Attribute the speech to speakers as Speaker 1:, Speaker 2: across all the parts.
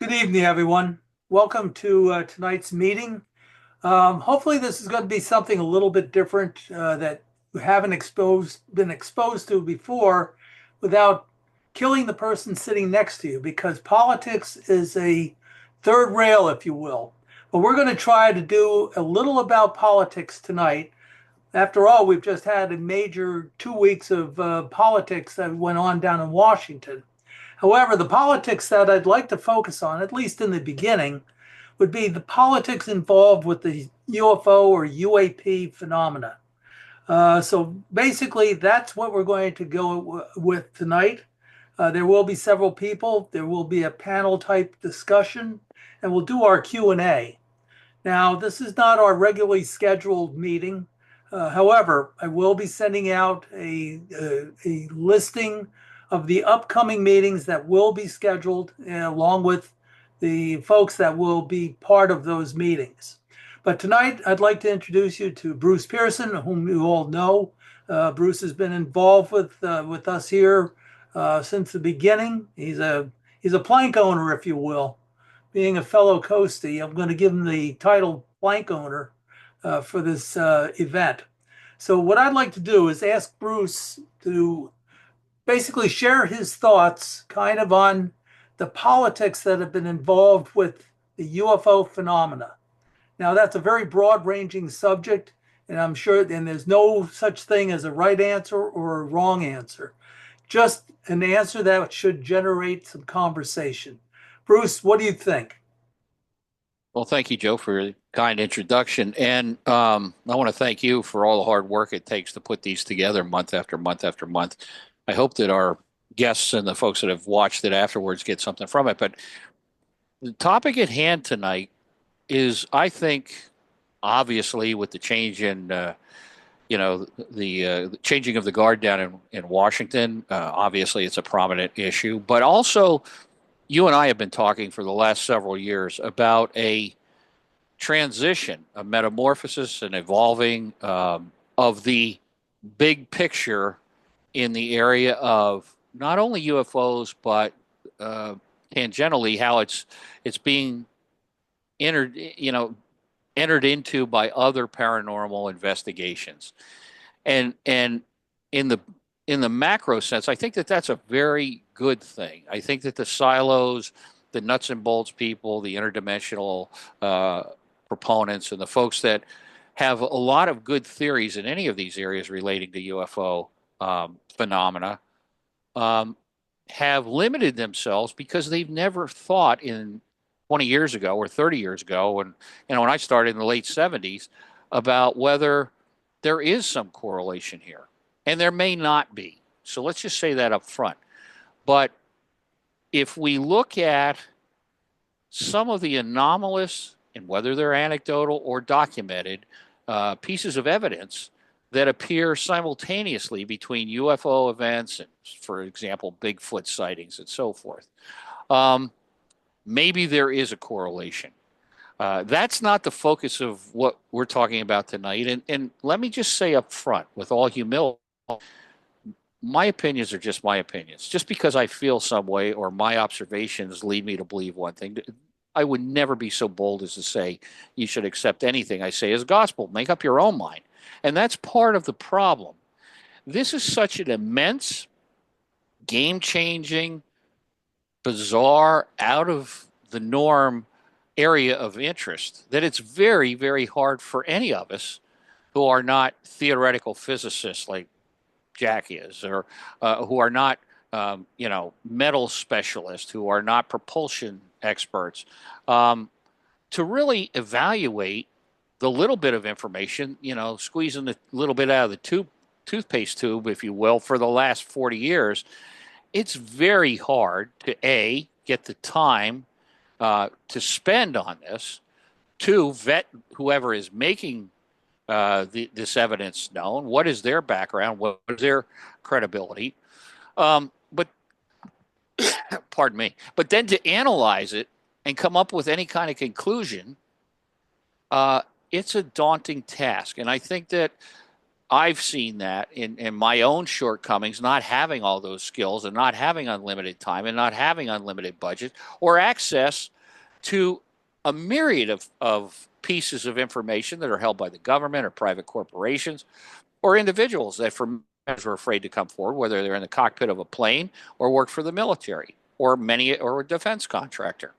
Speaker 1: Good evening, everyone. Welcome to tonight's meeting. Hopefully, this is going to be something a little bit different that we haven't been exposed to before without killing the person sitting next to you, because politics is a third rail, if you will. But we're going to try to do a little about politics tonight. After all, we've just had a major 2 weeks of politics that went on down in Washington. However, the politics that I'd like to focus on, at least in the beginning, would be the politics involved with the UFO or UAP phenomena. So basically, that's what we're going to go with tonight. There will be several people. There will be a panel type discussion, and we'll do our Q&A. Now, this is not our regularly scheduled meeting. However, I will be sending out a listing of the upcoming meetings that will be scheduled, along with the folks that will be part of those meetings. But tonight, I'd like to introduce you to Bruce Pearson, whom you all know. Bruce has been involved with us here since the beginning. He's a plank owner, if you will. Being a fellow coastie, I'm going to give him the title plank owner for this event. So what I'd like to do is ask Bruce to basically share his thoughts kind of on the politics that have been involved with the UFO phenomena. Now, that's a very broad ranging subject, and I'm sure, and there's no such thing as a right answer or a wrong answer, just an answer that should generate some conversation. Bruce, what do you think?
Speaker 2: Well, thank you, Joe, for your kind introduction. And I want to thank you for all the hard work it takes to put these together month after month after month. I hope that our guests and the folks that have watched it afterwards get something from it. But the topic at hand tonight is, I think, obviously, with the change in, the changing of the guard down in Washington, obviously it's a prominent issue. But also, you and I have been talking for the last several years about a transition, a metamorphosis, and evolving of the big picture in the area of not only UFOs but uh, tangentially how it's being entered, entered into by other paranormal investigations, and in the in the macro sense, I think that that's a very good thing. I think that the silos, the nuts and bolts people, the interdimensional uh, proponents, and the folks that have a lot of good theories in any of these areas relating to UFO phenomena um, have limited themselves because they've never thought in 20 years ago or 30 years ago, when I started in the late 70s, about whether there is some correlation here, and there may not be. So let's just say that up front. But if we look at some of the anomalous, and whether they're anecdotal or documented, pieces of evidence that appear simultaneously between UFO events and, for example, Bigfoot sightings and so forth, um, maybe there is a correlation. That's not the focus of what we're talking about tonight. And let me just say up front, with all humility, my opinions are just my opinions. Just because I feel some way or my observations lead me to believe one thing, I would never be so bold as to say you should accept anything I say as gospel. Make up your own mind. And that's part of the problem. This is such an immense, game changing, bizarre, out of the norm area of interest that it's very, very hard for any of us who are not theoretical physicists like Jack is, or who are not, metal specialists, who are not propulsion experts, um, to really evaluate the little bit of information, squeezing the little bit out of the toothpaste tube, if you will, for the last 40 years. It's very hard to get the time to spend on this, to vet whoever is making this evidence known. What is their background? What is their credibility? But pardon me. But then to analyze it and come up with any kind of conclusion, uh, it's a daunting task. And I think that I've seen that in my own shortcomings, not having all those skills and not having unlimited time and not having unlimited budget or access to a myriad of pieces of information that are held by the government or private corporations or individuals that for are afraid to come forward, whether they're in the cockpit of a plane or work for the military or a defense contractor.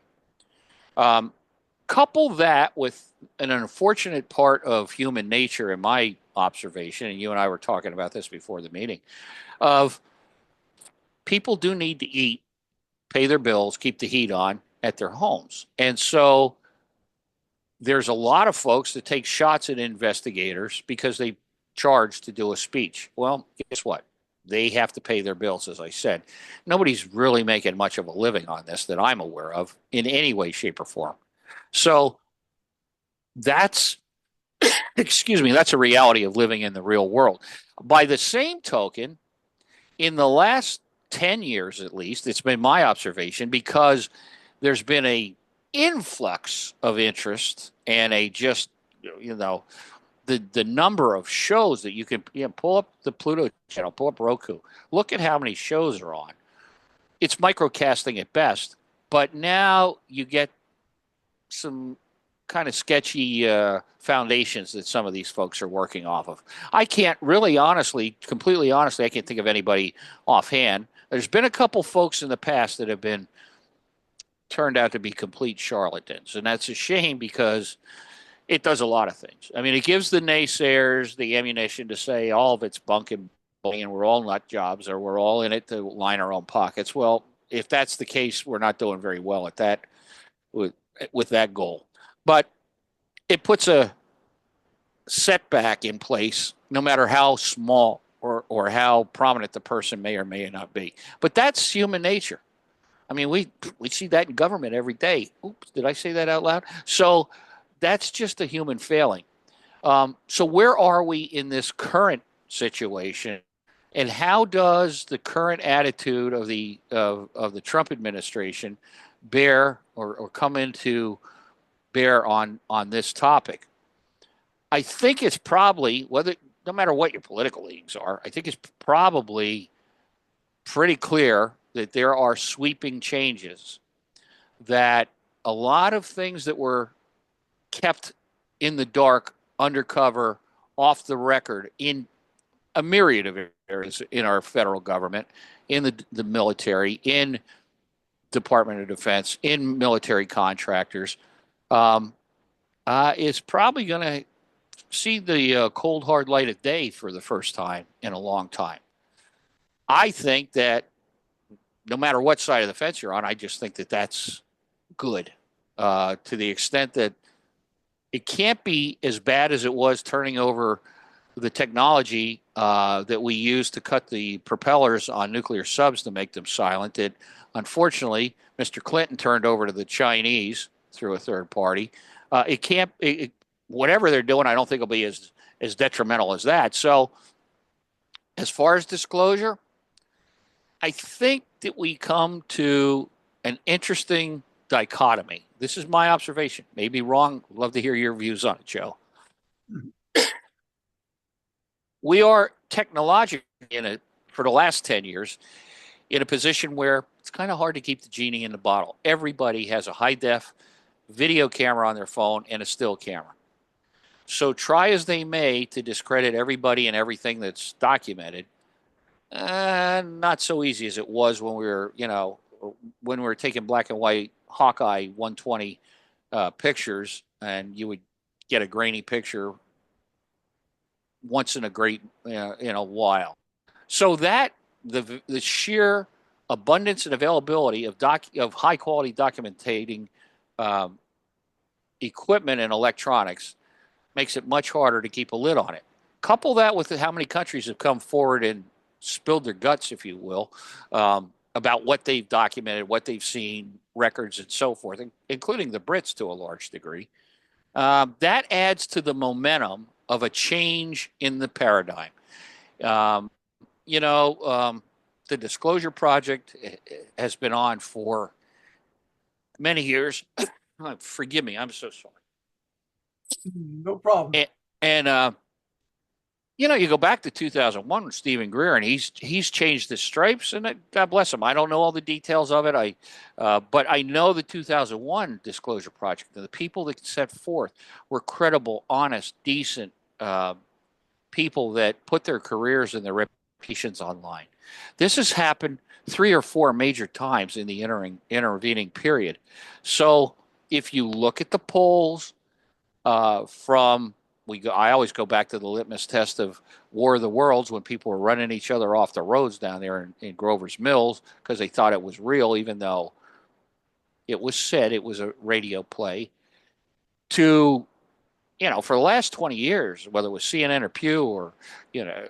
Speaker 2: Um, Couple that with an unfortunate part of human nature, in my observation, and you and I were talking about this before the meeting, of people do need to eat, pay their bills, keep the heat on at their homes. And so there's a lot of folks that take shots at investigators because they charge to do a speech. Well, guess what? They have to pay their bills, as I said. Nobody's really making much of a living on this that I'm aware of in any way, shape, or form. So that's, excuse me, that's a reality of living in the real world. By the same token, in the last 10 years at least, it's been my observation because there's been a influx of interest and a just, you know, the number of shows that you can, pull up the Pluto channel, pull up Roku, look at how many shows are on. It's microcasting at best, but now you get some kind of sketchy foundations that some of these folks are working off of. I can't really honestly, completely honestly, I can't think of anybody offhand. There's been a couple folks in the past that have been turned out to be complete charlatans, and that's a shame because it does a lot of things. I mean, it gives the naysayers the ammunition to say all of it's bunk and bully, and we're all nut jobs, or we're all in it to line our own pockets. Well, if that's the case, we're not doing very well at that with that goal. But it puts a setback in place, no matter how small or how prominent the person may or may not be. But that's human nature. I mean, we see that in government every day. Oops, did I say that out loud? So that's just a human failing. So where are we in this current situation, and how does the current attitude of the Trump administration bear or come into bear on this topic? I think it's probably whether no matter what your political leanings are, I think it's probably pretty clear that there are sweeping changes that a lot of things that were kept in the dark, undercover, off the record in a myriad of areas in our federal government, in the military, in Department of Defense, in military contractors, um, is probably going to see the cold hard light of day for the first time in a long time. I think that no matter what side of the fence you're on, I just think that that's good to the extent that it can't be as bad as it was turning over the technology that we use to cut the propellers on nuclear subs to make them silent. That unfortunately, Mr. Clinton turned over to the Chinese through a third party. It can't. Whatever they're doing, I don't think will be as detrimental as that. So, as far as disclosure, I think that we come to an interesting dichotomy. This is my observation. Maybe wrong. Love to hear your views on it, Joe. We are technologically for the last 10 years in a position where it's kind of hard to keep the genie in the bottle. Everybody has a high def video camera on their phone and a still camera. So try as they may to discredit everybody and everything that's documented, not so easy as it was when we were, when we were taking black and white Hawkeye 120 pictures, and you would get a grainy picture once in a great in a while. So that the sheer abundance and availability of high quality documentating um, equipment and electronics makes it much harder to keep a lid on it. Couple that with how many countries have come forward and spilled their guts, if you will, about what they've documented, what they've seen, records, and so forth, including the Brits to a large degree. That adds to the momentum of a change in the paradigm. Um, you know, the Disclosure Project has been on for many years. Forgive me, I'm so sorry.
Speaker 1: No problem.
Speaker 2: And You go back to 2001 with Stephen Greer, and he's changed the stripes, and God bless him. I don't know all the details of it. But I know the 2001 Disclosure Project, and the people that set forth were credible, honest, decent uh, people that put their careers and their reputations online. This has happened three or four major times in the intervening period. So if you look at the polls from I always go back to the litmus test of War of the Worlds when people were running each other off the roads down there in Grover's Mills because they thought it was real, even though it was said it was a radio play. To for the last 20 years, whether it was CNN or Pew or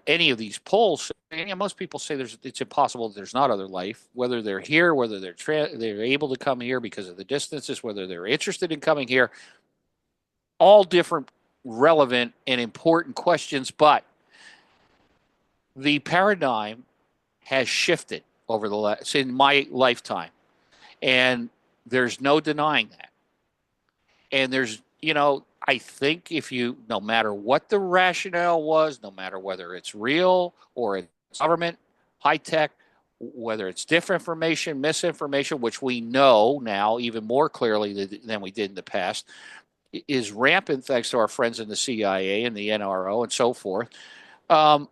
Speaker 2: any of these polls, most people say it's impossible that there's not other life. Whether they're here, whether they're able to come here because of the distances, whether they're interested in coming here, all different relevant and important questions, but the paradigm has shifted over the last in my lifetime, and there's no denying that. And I think if you, no matter what the rationale was, no matter whether it's real or it's government, high tech, whether it's disinformation, misinformation, which we know now even more clearly than we did in the past, is rampant thanks to our friends in the CIA and the NRO and so forth. Um,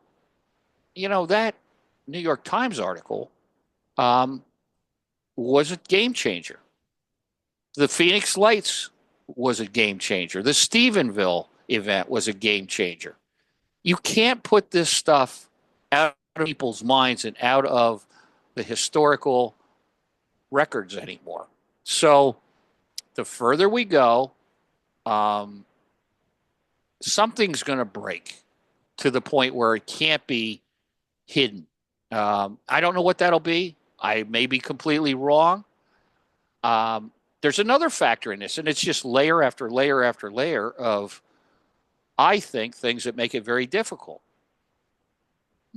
Speaker 2: that New York Times article um, was a game changer. The Phoenix Lights was a game changer. The Stephenville event was a game changer. You can't put this stuff out of people's minds and out of the historical records anymore. So the further we go, something's going to break to the point where it can't be hidden. I don't know what that'll be. I may be completely wrong. There's another factor in this, and it's just layer after layer after layer of, I think, things that make it very difficult.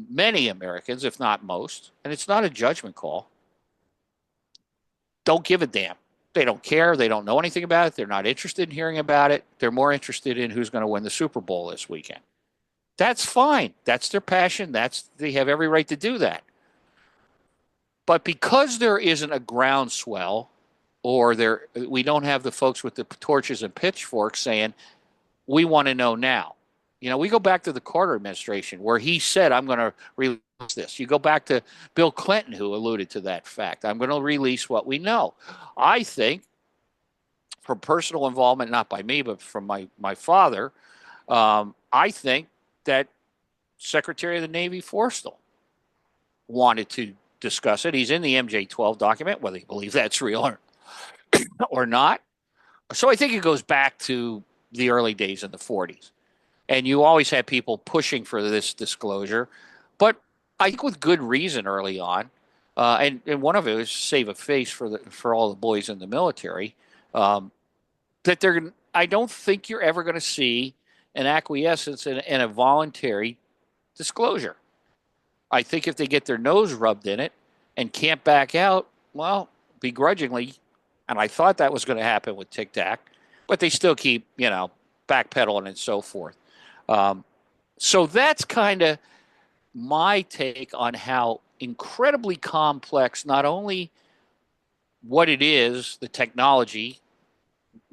Speaker 2: Many Americans, if not most, and it's not a judgment call, don't give a damn. They don't care. They don't know anything about it. They're not interested in hearing about it. They're more interested in who's going to win the Super Bowl this weekend. That's fine. That's their passion. They have every right to do that. But because there isn't a groundswell, or we don't have the folks with the torches and pitchforks saying, we want to know now. We go back to the Carter administration where he said, I'm going to release this. You go back to Bill Clinton, who alluded to that fact. I'm going to release what we know. I think, from personal involvement, not by me, but from my father, I think that Secretary of the Navy Forstall wanted to discuss it. He's in the MJ-12 document, whether you believe that's real or not. So I think it goes back to the early days in the 40s. And you always had people pushing for this disclosure, but I think with good reason early on. And one of it was save a face for all the boys in the military. I don't think you're ever going to see an acquiescence and a voluntary disclosure. I think if they get their nose rubbed in it and can't back out, well, begrudgingly, and I thought that was going to happen with Tic Tac, but they still keep, backpedaling and so forth. So that's kind of my take on how incredibly complex, not only what it is, the technology,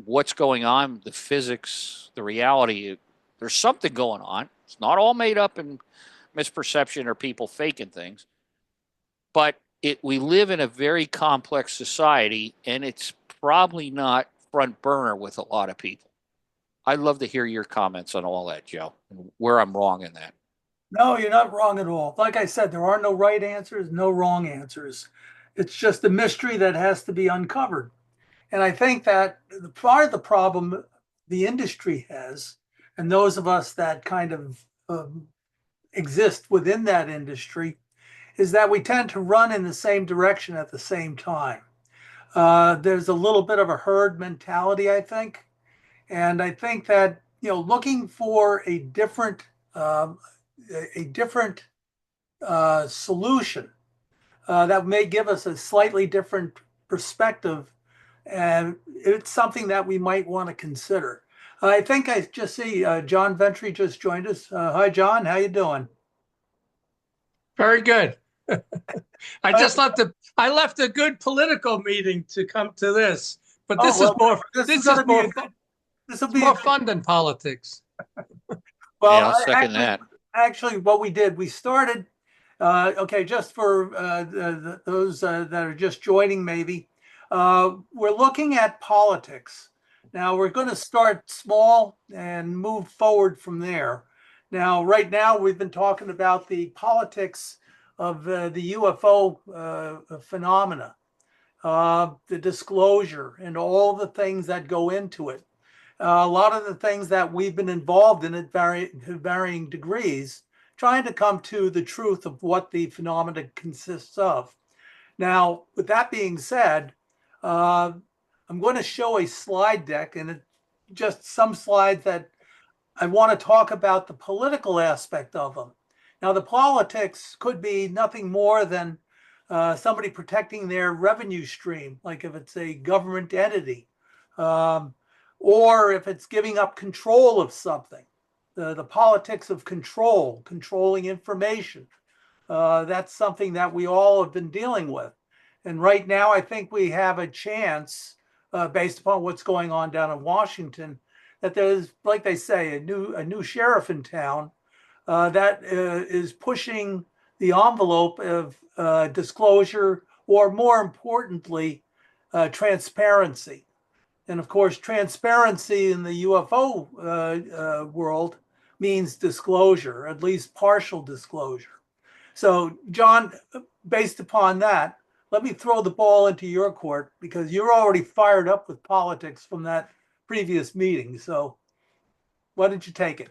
Speaker 2: what's going on, the physics, the reality. There's something going on. It's not all made up in misperception or people faking things, but we live in a very complex society, and it's probably not front burner with a lot of people. I'd love to hear your comments on all that, Joe, and where I'm wrong in that.
Speaker 1: No, you're not wrong at all. Like I said, there are no right answers, no wrong answers. It's just a mystery that has to be uncovered. And I think that part of the problem the industry has, and those of us that kind of exist within that industry, is that we tend to run in the same direction at the same time. There's a little bit of a herd mentality, I think. And I think that, looking for um, a different solution that may give us a slightly different perspective, and it's something that we might want to consider. I think I just see John Ventry just joined us. Hi, John. How you doing?
Speaker 3: Very good.
Speaker 1: Uh,
Speaker 3: I left a good political meeting to come to this, but
Speaker 1: oh well, this is
Speaker 3: this
Speaker 1: going
Speaker 3: is
Speaker 1: to be
Speaker 3: more
Speaker 1: a good. This will
Speaker 3: it's
Speaker 1: be a
Speaker 3: more
Speaker 1: good.
Speaker 3: fun than politics.
Speaker 1: Well,
Speaker 2: Yeah, I'll second
Speaker 1: actually,
Speaker 2: that.
Speaker 1: what we did, we started. Okay, just for those that are just joining, maybe we're looking at politics. Now we're going to start small and move forward from there. Now, right now, we've been talking about the politics of the UFO phenomena, the disclosure, and all the things that go into it. A lot of the things that we've been involved in at varying degrees, trying to come to the truth of what the phenomena consists of. Now, with that being said, uh, I'm going to show a slide deck and just some slides that I want to talk about the political aspect of them. Now, the politics could be nothing more than somebody protecting their revenue stream, like if it's a government entity, um, or if it's giving up control of something. The politics of control, controlling information. That's something that we all have been dealing with. And right now, I think we have a chance, based upon what's going on down in Washington, that there's, like they say, a new sheriff in town that is pushing the envelope of disclosure, or more importantly, transparency. And of course, transparency in the UFO world means disclosure, at least partial disclosure. So, John, based upon that, let me throw the ball into your court because you're already fired up with politics from that previous meeting. So, why don't you take it?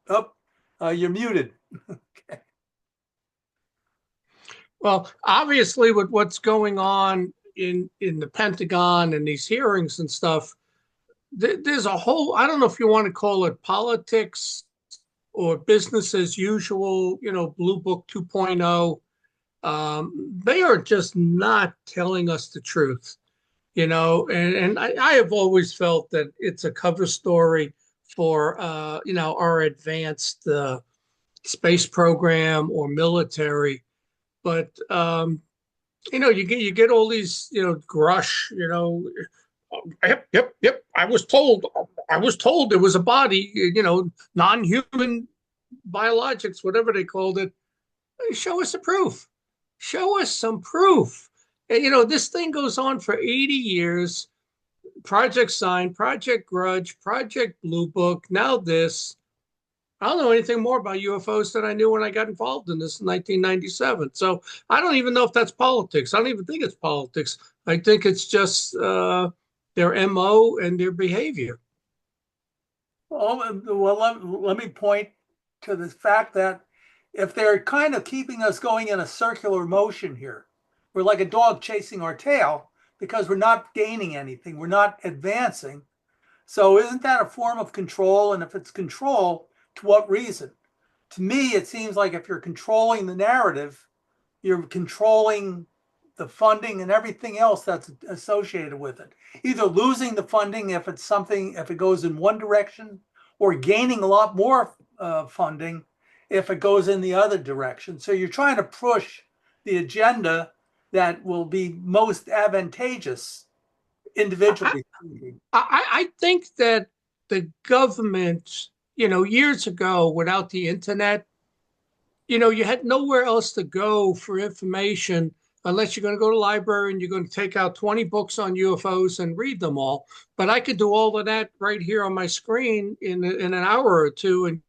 Speaker 1: Oh, you're muted. Okay.
Speaker 3: Well, obviously, with what's going on in the Pentagon and these hearings and stuff, there's a whole, I don't know if you want to call it politics or business as usual, Blue Book 2.0. They are just not telling us the truth, and I have always felt that it's a cover story for, our advanced space program or military. But you get all these, Grush, yep. I was told there was a body, non-human biologics, whatever they called it. Show us the proof. Show us some proof. And, this thing goes on for 80 years. Project Sign, Project Grudge, Project Blue Book, now this. I don't know anything more about UFOs than I knew when I got involved in this in 1997. So I don't even know if that's politics. I don't even think it's politics. I think it's just their MO and their behavior.
Speaker 1: Well, let me point to the fact that if they're kind of keeping us going in a circular motion here, we're like a dog chasing our tail because we're not gaining anything, we're not advancing. So, isn't that a form of control? And if it's control, to what reason? To me, it seems like if you're controlling the narrative, you're controlling the funding and everything else that's associated with it. Either losing the funding if it's something, if it goes in one direction, or gaining a lot more funding if it goes in the other direction. So you're trying to push the agenda that will be most advantageous
Speaker 3: I,
Speaker 1: individually.
Speaker 3: I think that the government, years ago, without the internet, you had nowhere else to go for information unless you're going to go to the library and you're going to take out 20 books on UFOs and read them all. But I could do all of that right here on my screen in an hour or two and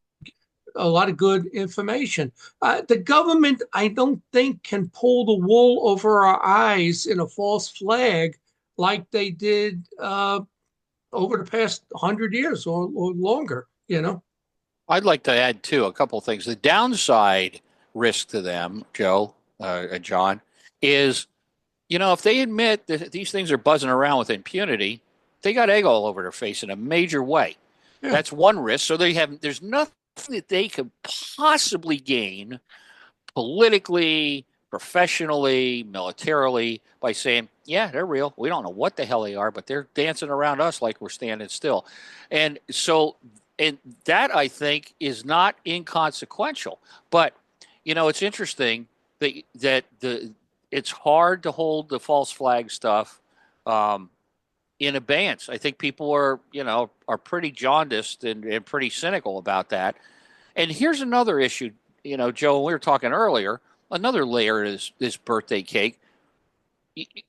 Speaker 3: a lot of good information. The government, I don't think, can pull the wool over our eyes in a false flag like they did over the past 100 years or longer,
Speaker 2: I'd like to add too a couple of things. The downside risk to them, Joe and John, is if they admit that these things are buzzing around with impunity, they got egg all over their face in a major way.
Speaker 3: Yeah.
Speaker 2: That's one risk. So there's nothing that they could possibly gain politically, professionally, militarily, by saying, yeah, they're real. We don't know what the hell they are, but they're dancing around us like we're standing still. And so, and that I think is not inconsequential. But, it's interesting that it's hard to hold the false flag stuff um, in abeyance. I think people are pretty jaundiced and pretty cynical about that. And here's another issue, Joe, we were talking earlier, another layer is this birthday cake.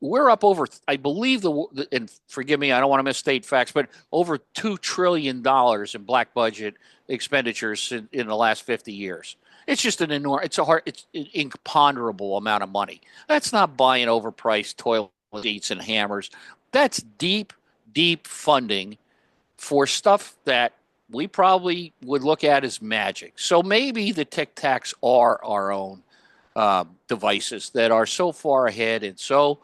Speaker 2: We're up over, I believe, and forgive me, I don't want to misstate facts, but over $2 trillion in black budget expenditures in the last 50 years. It's just it's an imponderable amount of money. That's not buying overpriced toilet seats and hammers. That's deep, deep funding for stuff that we probably would look at as magic. So maybe the Tic Tacs are our own devices that are so far ahead and so,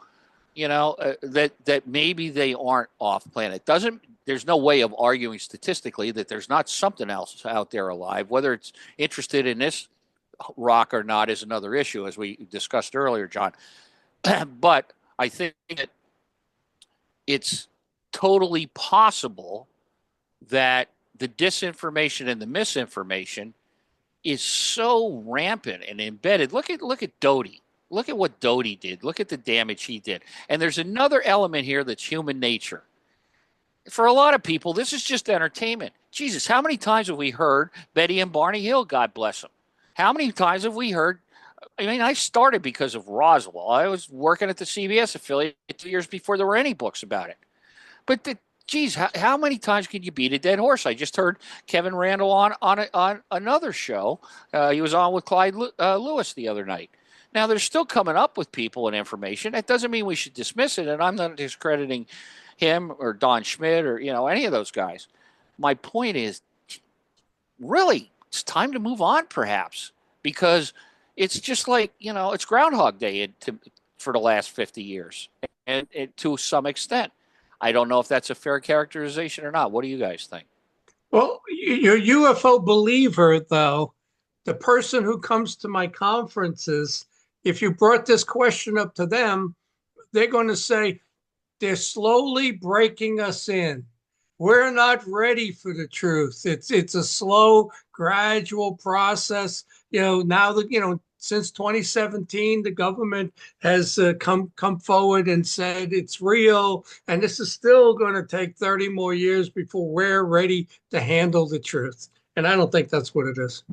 Speaker 2: that maybe they aren't off planet. There's no way of arguing statistically that there's not something else out there alive. Whether it's interested in this rock or not is another issue, as we discussed earlier, John. But I think that it's totally possible that the disinformation and the misinformation is so rampant and embedded. Look at Doty. Look at what Doty did. Look at the damage he did. And there's another element here that's human nature. For a lot of people, this is just entertainment. Jesus, how many times have we heard Betty and Barney Hill, God bless them? How many times have we heard? I mean, I started because of Roswell. I was working at the CBS affiliate 2 years before there were any books about it. But geez, how many times can you beat a dead horse? I just heard Kevin Randall on another show. He was on with Clyde Lewis the other night. Now, they're still coming up with people and information. That doesn't mean we should dismiss it, and I'm not discrediting him or Don Schmidt or any of those guys. My point is, really, it's time to move on, perhaps, because it's just like it's Groundhog Day for the last 50 years, and to some extent. I don't know if that's a fair characterization or not. What do you guys think?
Speaker 3: Well, your UFO believer, though, the person who comes to my conferences, if you brought this question up to them, they're going to say, they're slowly breaking us in. We're not ready for the truth. It's a slow, gradual process. Now that since 2017, the government has come forward and said it's real, and this is still going to take 30 more years before we're ready to handle the truth. And I don't think that's what it is.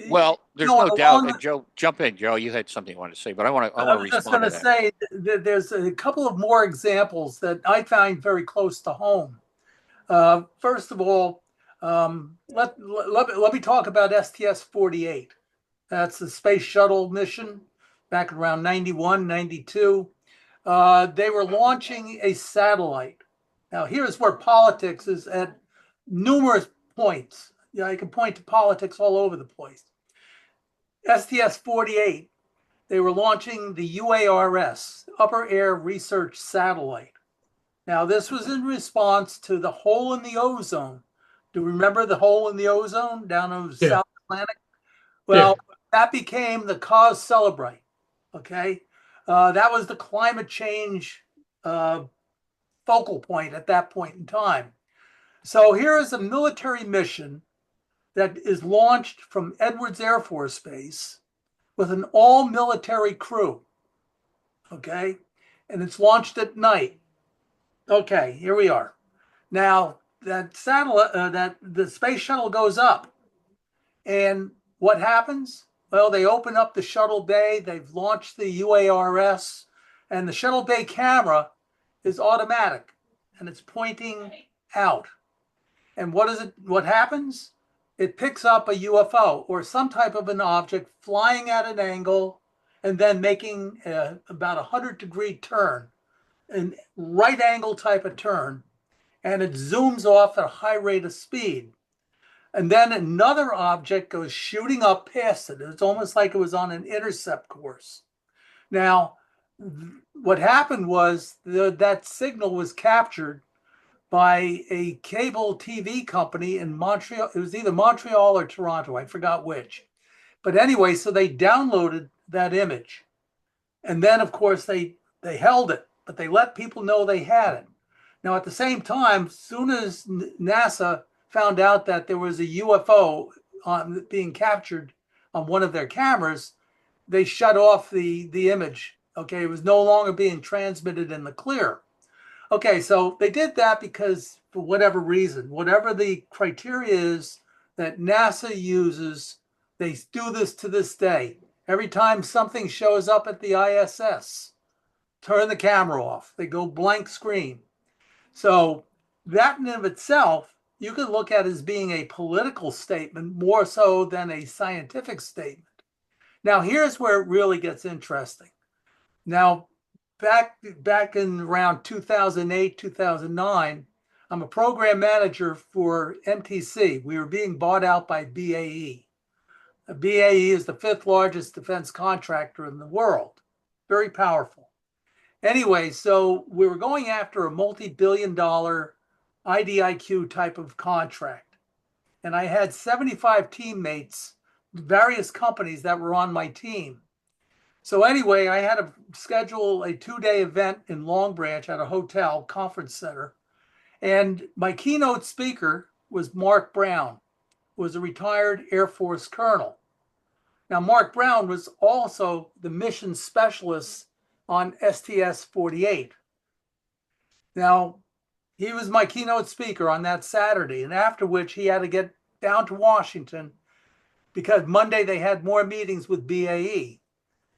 Speaker 2: Well, there's no doubt. And Joe, jump in, Joe. You had something you wanted to say, but I want to respond to that. I was just going to
Speaker 1: say that there's a couple of more examples that I find very close to home. First of all, let me talk about STS-48. That's the space shuttle mission back around 91, 92. They were launching a satellite. Now, here's where politics is at numerous points. I can point to politics all over the place. STS-48, they were launching the UARS, Upper Air Research Satellite. Now, this was in response to the hole in the ozone. Do you remember the hole in the ozone down in the South Atlantic? Well, that became the cause celebrate. Okay. That was the climate change focal point at that point in time. So here is a military mission that is launched from Edwards Air Force Base with an all-military crew. Okay. And it's launched at night. Okay, here we are. Now that satellite, that the space shuttle goes up, and what happens? Well, they open up the shuttle bay. They've launched the UARS, and the shuttle bay camera is automatic, and it's pointing out. And what is it? What happens? It picks up a UFO or some type of an object flying at an angle, and then making about a 100-degree turn. An right angle type of turn, and it zooms off at a high rate of speed. And then another object goes shooting up past it. It's almost like it was on an intercept course. Now, what happened was that signal was captured by a cable TV company in Montreal. It was either Montreal or Toronto. I forgot which. But anyway, so they downloaded that image. And then, of course, they held it, but they let people know they had it. Now, at the same time, soon as NASA found out that there was a UFO being captured on one of their cameras, they shut off the image. Okay, it was no longer being transmitted in the clear. Okay, so they did that because for whatever reason, whatever the criteria is that NASA uses, they do this to this day. Every time something shows up at the ISS, turn the camera off. They go blank screen. So that in of itself, you could look at as being a political statement more so than a scientific statement. Now, here's where it really gets interesting. Now, back in around 2008, 2009, I'm a program manager for MTC. We were being bought out by BAE. BAE is the fifth largest defense contractor in the world. Very powerful. Anyway, so we were going after a multi-billion-dollar IDIQ type of contract. And I had 75 teammates, various companies that were on my team. So anyway, I had to schedule a 2-day event in Long Branch at a hotel conference center. And my keynote speaker was Mark Brown, who was a retired Air Force colonel. Now, Mark Brown was also the mission specialist on STS-48. Now, he was my keynote speaker on that Saturday, and after which he had to get down to Washington because Monday they had more meetings with BAE.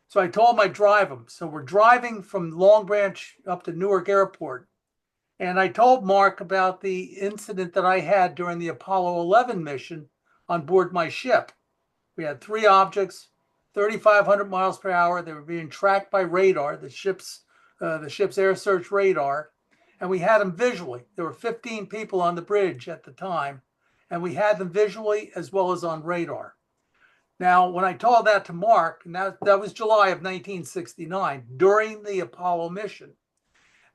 Speaker 1: So I told him I'd drive him. So we're driving from Long Branch up to Newark Airport. And I told Mark about the incident that I had during the Apollo 11 mission on board my ship. We had 3 objects, 3,500 miles per hour. They were being tracked by radar, the ship's air search radar. And we had them visually. There were 15 people on the bridge at the time. And we had them visually as well as on radar. Now, when I told that to Mark, and that was July of 1969, during the Apollo mission.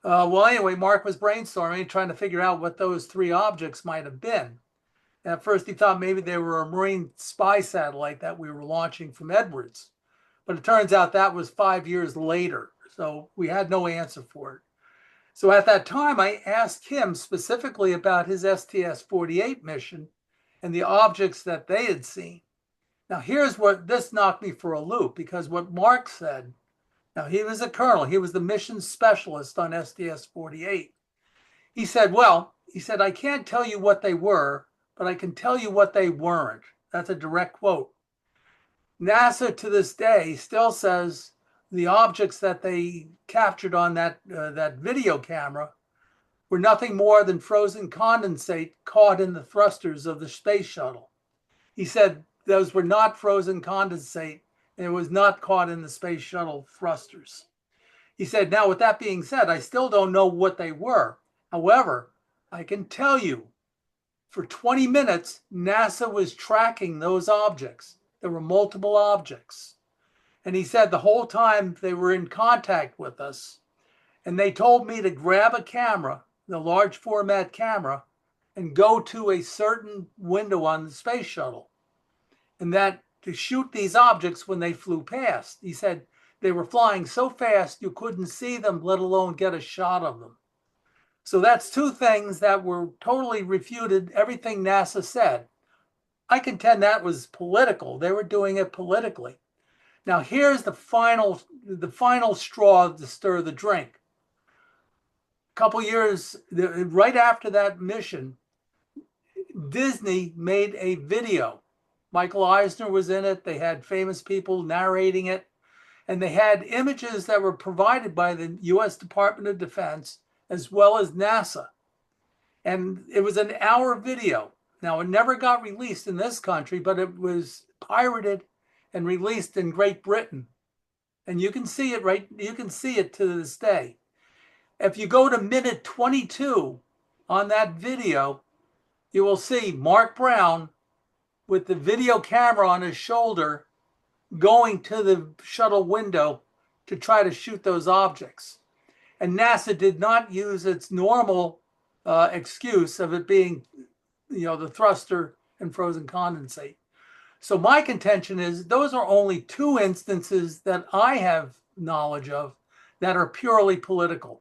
Speaker 1: Well, anyway, Mark was brainstorming, trying to figure out what those 3 objects might have been. And at first, he thought maybe they were a Marine spy satellite that we were launching from Edwards. But it turns out that was 5 years later. So we had no answer for it. So at that time, I asked him specifically about his STS-48 mission and the objects that they had seen. Now, here's what this knocked me for a loop, because what Mark said, now he was a colonel, he was the mission specialist on STS-48. He said, I can't tell you what they were, but I can tell you what they weren't. That's a direct quote. NASA to this day still says the objects that they captured on that video camera were nothing more than frozen condensate caught in the thrusters of the space shuttle. He said, those were not frozen condensate, and it was not caught in the space shuttle thrusters. He said, now with that being said, I still don't know what they were. However, I can tell you, for 20 minutes, NASA was tracking those objects. There were multiple objects. And he said the whole time they were in contact with us, and they told me to grab a camera, the large format camera, and go to a certain window on the space shuttle. And that to shoot these objects when they flew past. He said they were flying so fast you couldn't see them, let alone get a shot of them. So that's 2 things that were totally refuted everything NASA said. I contend that was political. They were doing it politically. Now here's the final straw to stir the drink. A couple years right after that mission, Disney made a video. Michael Eisner was in it. They had famous people narrating it. And they had images that were provided by the U.S. Department of Defense as well as NASA. And it was an hour video. Now, it never got released in this country, but it was pirated and released in Great Britain. And you can see it you can see it to this day. If you go to minute 22 on that video, you will see Mark Brown with the video camera on his shoulder going to the shuttle window to try to shoot those objects. And NASA did not use its normal excuse of it being, the thruster and frozen condensate. So my contention is those are only two instances that I have knowledge of that are purely political.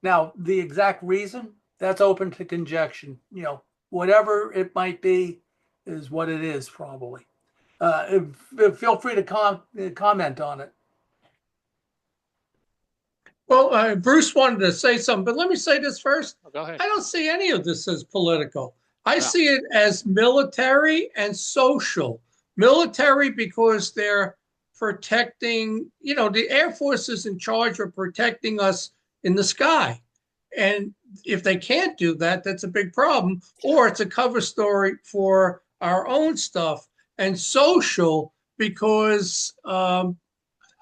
Speaker 1: Now, the exact reason, that's open to conjecture. Whatever it might be is what it is, probably. Feel free to comment on it.
Speaker 3: Well, Bruce wanted to say something, but let me say this first.
Speaker 2: Oh, go ahead.
Speaker 3: I don't see any of this as political. I
Speaker 2: No.
Speaker 3: see it as military and social. Military because they're protecting, the Air Force is in charge of protecting us in the sky. And if they can't do that, that's a big problem. Or it's a cover story for our own stuff. And social because a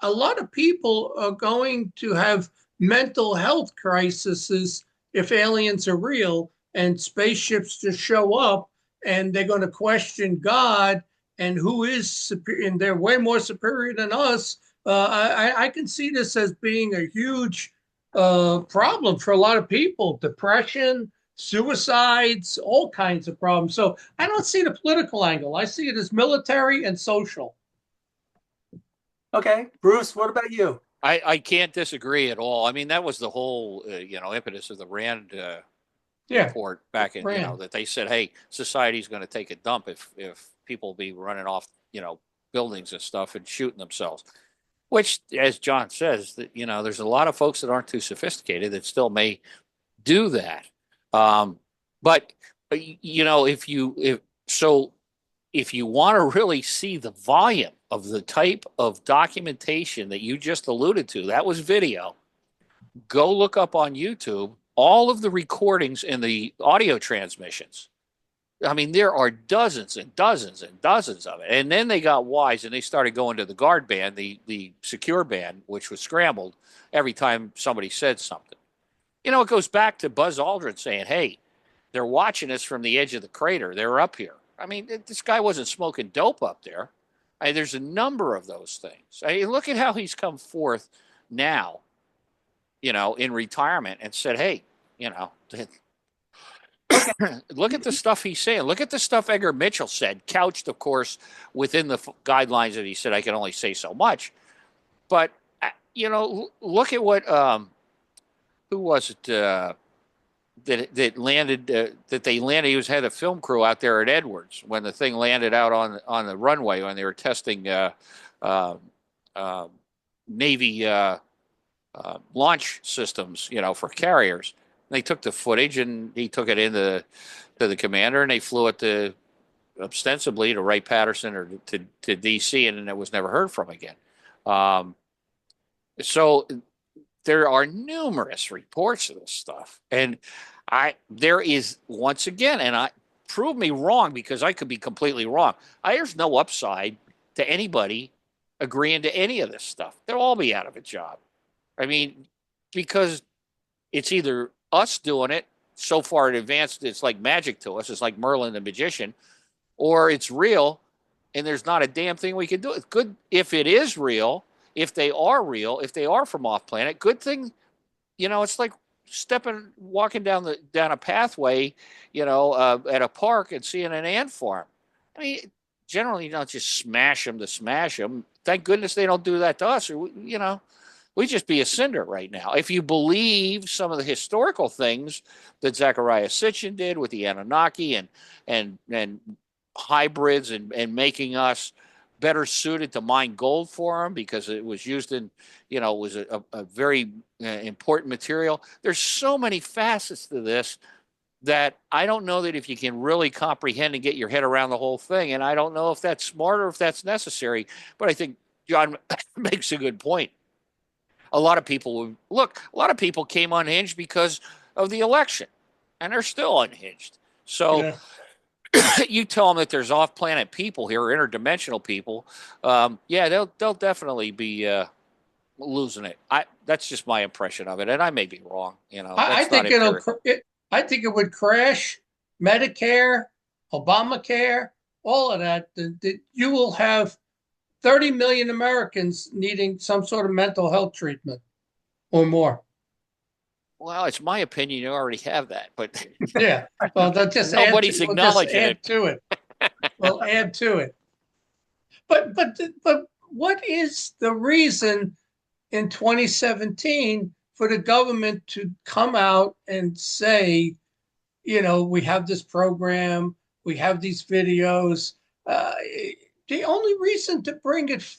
Speaker 3: lot of people are going to have mental health crises if aliens are real and spaceships just show up and they're going to question God and who is superior, and they're way more superior than us. I can see this as being a huge problem for a lot of people: depression, suicides, all kinds of problems. So I don't see the political angle. I see it as military and social.
Speaker 1: Okay, Bruce, what about you?
Speaker 2: I can't disagree at all. I mean, that was the whole, impetus of the Rand
Speaker 3: Yeah,
Speaker 2: report back in,
Speaker 3: Rand.
Speaker 2: that they said, hey, society's going to take a dump if people be running off, buildings and stuff and shooting themselves. Which, as John says, that there's a lot of folks that aren't too sophisticated that still may do that. But if you want to really see the volume of the type of documentation that you just alluded to, that was video. Go look up on YouTube all of the recordings and the audio transmissions. I mean, there are dozens and dozens and dozens of it. And then they got wise and they started going to the guard band, the secure band, which was scrambled every time somebody said something. It goes back to Buzz Aldrin saying, hey, they're watching us from the edge of the crater. They're up here. I mean, this guy wasn't smoking dope up there. There's a number of those things. Look at how he's come forth now, in retirement and said, hey, look at the stuff he's saying. Look at the stuff Edgar Mitchell said, couched, of course, within the guidelines that he said I can only say so much. But, look at what, who was it? That landed that they landed. He was had a film crew out there at Edwards when the thing landed out on the runway when they were testing Navy launch systems, for carriers. They took the footage and he took it into to the commander, and they flew it to ostensibly to Wright-Patterson or to D.C. and it was never heard from again. So there are numerous reports of this stuff, and there is once again, and I prove me wrong because I could be completely wrong. There's no upside to anybody agreeing to any of this stuff. They'll all be out of a job. I mean, because it's either us doing it so far in advance, it's like magic to us. It's like Merlin the magician, or it's real, and there's not a damn thing we can do. It's good if it is real. If they are real, if they are from off planet, good thing, it's like walking down a pathway, at a park and seeing an ant farm. I mean, generally, you don't just smash them to smash them. Thank goodness they don't do that to us. Or, we just be a cinder right now. If you believe some of the historical things that Zechariah Sitchin did with the Anunnaki and hybrids and making us better suited to mine gold for them because it was used in, it was a very important material. There's so many facets to this that I don't know that if you can really comprehend and get your head around the whole thing. And I don't know if that's smart or if that's necessary. But I think John makes a good point. A lot of people came unhinged because of the election, and they're still unhinged. So. Yeah. You tell them that there's off-planet people here, interdimensional people. They'll definitely be losing it. That's just my impression of it, and I may be wrong.
Speaker 3: I think I think it would crash Medicare, Obamacare, all of that. You will have 30 million Americans needing some sort of mental health treatment or more.
Speaker 2: Well, it's my opinion. You already have that, but
Speaker 3: yeah. Well, they'll just
Speaker 2: nobody's acknowledging
Speaker 3: add to it. We'll add to it. but what is the reason in 2017 for the government to come out and say, we have this program, we have these videos. Uh, the only reason to bring it,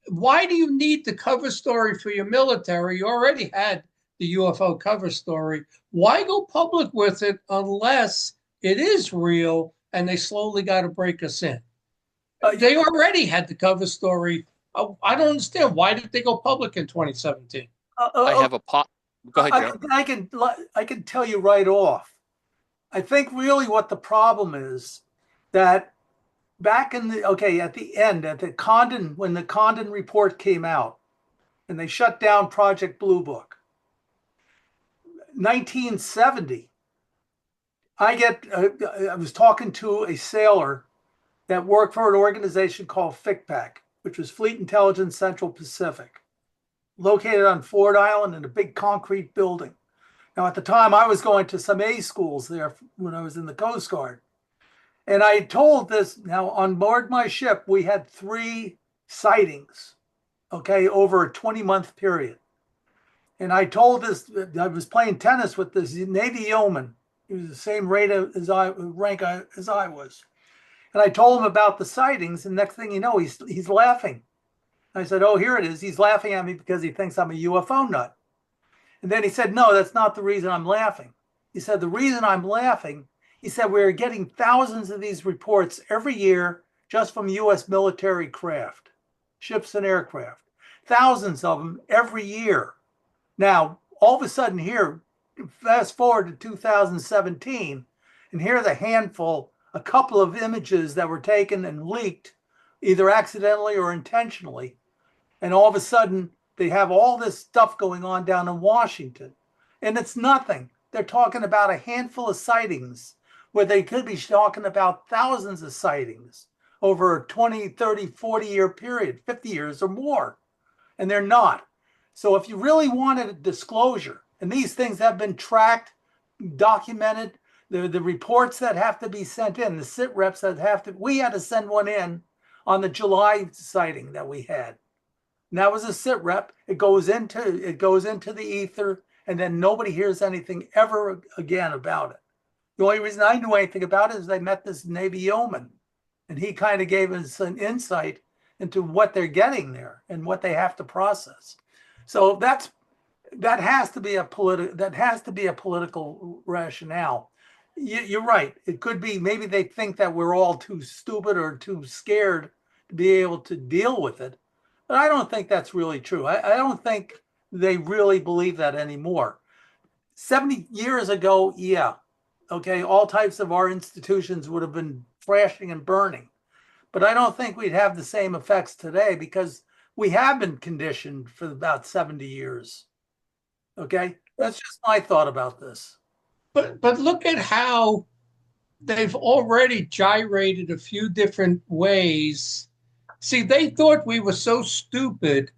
Speaker 3: why do you need the cover story for your military? You already had the UFO cover story. Why go public with it unless it is real and they slowly got to break us in? They already had the cover story. I don't understand. Why did they go public in 2017?
Speaker 2: I have a pot. Go ahead,
Speaker 1: I
Speaker 2: Joe.
Speaker 1: I can tell you right off. I think really what the problem is that back in the at the end at the Condon when the Condon report came out and they shut down Project Blue Book, 1970. I was talking to a sailor that worked for an organization called FICPAC, which was Fleet Intelligence Central Pacific, located on Ford Island in a big concrete building. Now, at the time, I was going to some A schools there when I was in the Coast Guard. And I told this, now on board my ship, we had 3 sightings, over a 20-month period. And I told this, I was playing tennis with this Navy yeoman. He was the same rank as I was. And I told him about the sightings, and next thing you know, he's laughing. I said, "Oh, here it is." He's laughing at me because he thinks I'm a UFO nut. And then he said, "No, that's not the reason I'm laughing." He said, "The reason I'm laughing," he said, "we're getting thousands of these reports every year just from U.S. military craft, ships and aircraft. Thousands of them every year. Now, all of a sudden here, fast forward to 2017, and here's a couple of images that were taken and leaked, either accidentally or intentionally. And all of a sudden, they have all this stuff going on down in Washington. And it's nothing. They're talking about a handful of sightings where they could be talking about thousands of sightings over a 20, 30, 40-year period, 50 years or more. And they're not. So if you really wanted a disclosure, and these things have been tracked, documented, the reports that have to be sent in, the sit reps we had to send one in on the July sighting that we had. And that was a sit rep. It goes into the ether, and then nobody hears anything ever again about it. The only reason I knew anything about it is I met this Navy yeoman, and he kind of gave us an insight into what they're getting there and what they have to process. So that has to be a political rationale. You're right. It could be maybe they think that we're all too stupid or too scared to be able to deal with it. But I don't think that's really true. I don't think they really believe that anymore. 70 years ago, yeah. All types of our institutions would have been crashing and burning. But I don't think we'd have the same effects today because we have been conditioned for about 70 years. That's just my thought about this.
Speaker 3: But look at how they've already gyrated a few different ways. See, they thought we were so stupid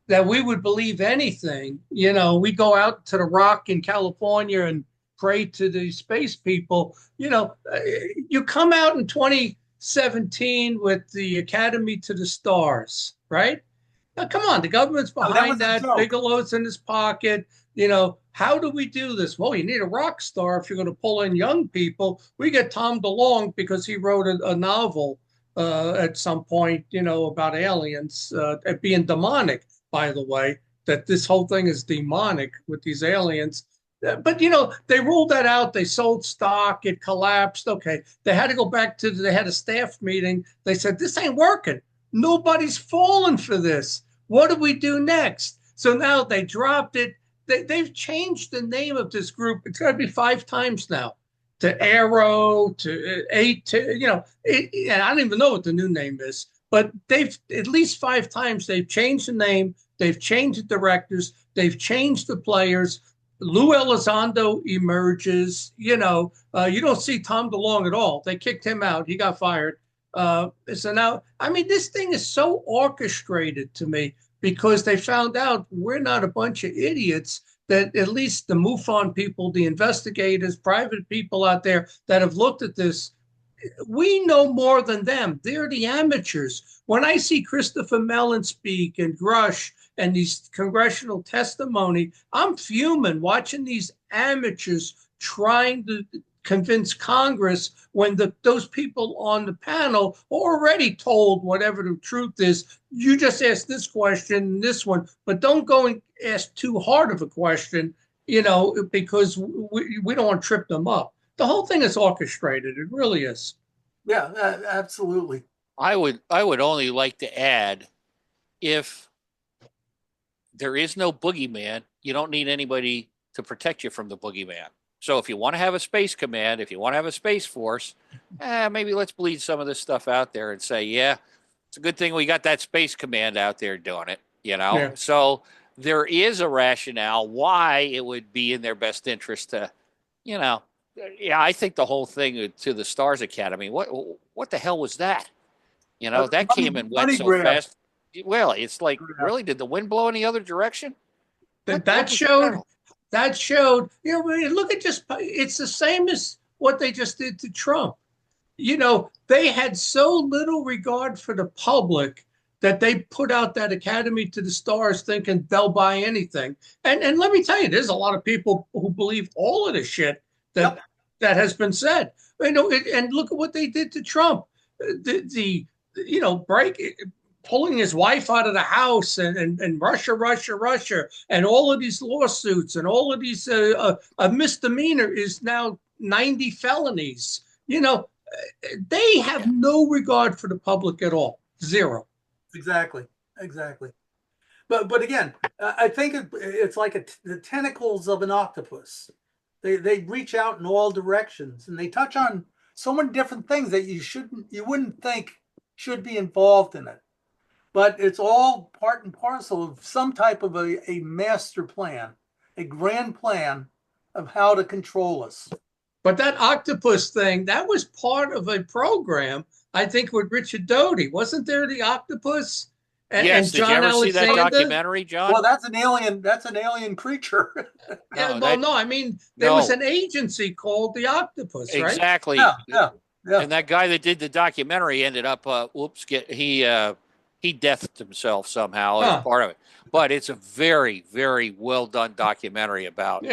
Speaker 3: that we would believe anything. We go out to the rock in California and pray to the space people. You come out in 2017 with the Academy to the Stars, right? Now, come on, the government's behind that. Bigelow's in his pocket. How do we do this? Well, you need a rock star if you're going to pull in young people. We get Tom DeLonge because he wrote a novel at some point, about aliens being demonic, by the way, that this whole thing is demonic with these aliens. But, they ruled that out. They sold stock. It collapsed. Okay. They had to go back they had a staff meeting. They said, this ain't working. Nobody's fallen for this. What do we do next? So now they dropped it. They've changed the name of this group. It's got to be 5 times now. To Arrow, to 8, and I don't even know what the new name is. But they've at least 5 times they've changed the name. They've changed the directors. They've changed the players. Lou Elizondo emerges. You don't see Tom DeLonge at all. They kicked him out. He got fired. So now, this thing is so orchestrated to me because they found out we're not a bunch of idiots, that at least the MUFON people, the investigators, private people out there that have looked at this, we know more than them. They're the amateurs. When I see Christopher Mellon speak and Grush and these congressional testimony, I'm fuming watching these amateurs trying to convince Congress when those people on the panel are already told whatever the truth is. You just ask this question and this one, but don't go and ask too hard of a question, because we don't want to trip them up. The whole thing is orchestrated. It really is.
Speaker 1: Yeah, absolutely.
Speaker 2: I would only like to add, if there is no boogeyman, you don't need anybody to protect you from the boogeyman. So if you want to have a space command, if you want to have a space force, maybe let's bleed some of this stuff out there and say, yeah, it's a good thing we got that space command out there doing it,
Speaker 3: Yeah.
Speaker 2: So there is a rationale why it would be in their best interest to, you know, yeah, I think the whole thing to the Stars Academy, what the hell was that? That came and went
Speaker 1: money
Speaker 2: so
Speaker 1: grab.
Speaker 2: fast. Well, it's like, really, did the wind blow in the other direction?
Speaker 3: That showed. That showed. Look at just. It's the same as what they just did to Trump. They had so little regard for the public that they put out that Academy to the Stars thinking they'll buy anything. And let me tell you, there's a lot of people who believe all of the shit that
Speaker 1: Yep.
Speaker 3: that has been said. And look at what they did to Trump. Break pulling his wife out of the house and Russia, and all of these lawsuits and all of these a misdemeanor is now 90 felonies. They have no regard for the public at all. Zero.
Speaker 1: Exactly. But again, I think it's like the tentacles of an octopus. They reach out in all directions, and they touch on so many different things that you wouldn't think should be involved in it. But it's all part and parcel of some type of a master plan, a grand plan of how to control us.
Speaker 3: But that octopus thing, that was part of a program, I think, with Richard Doty. Wasn't there the octopus
Speaker 2: Yes,
Speaker 3: and
Speaker 2: did you
Speaker 3: John
Speaker 2: ever see that
Speaker 3: Alexander?
Speaker 2: documentary, John?
Speaker 1: Well, that's an alien. That's an alien creature.
Speaker 3: Yeah,
Speaker 2: No,
Speaker 3: no, I mean, there was an agency called the Octopus, right?
Speaker 2: exactly.
Speaker 1: Yeah.
Speaker 2: And that guy that did the documentary ended up, he deathed himself somehow as part of it. But it's a very, very well done documentary about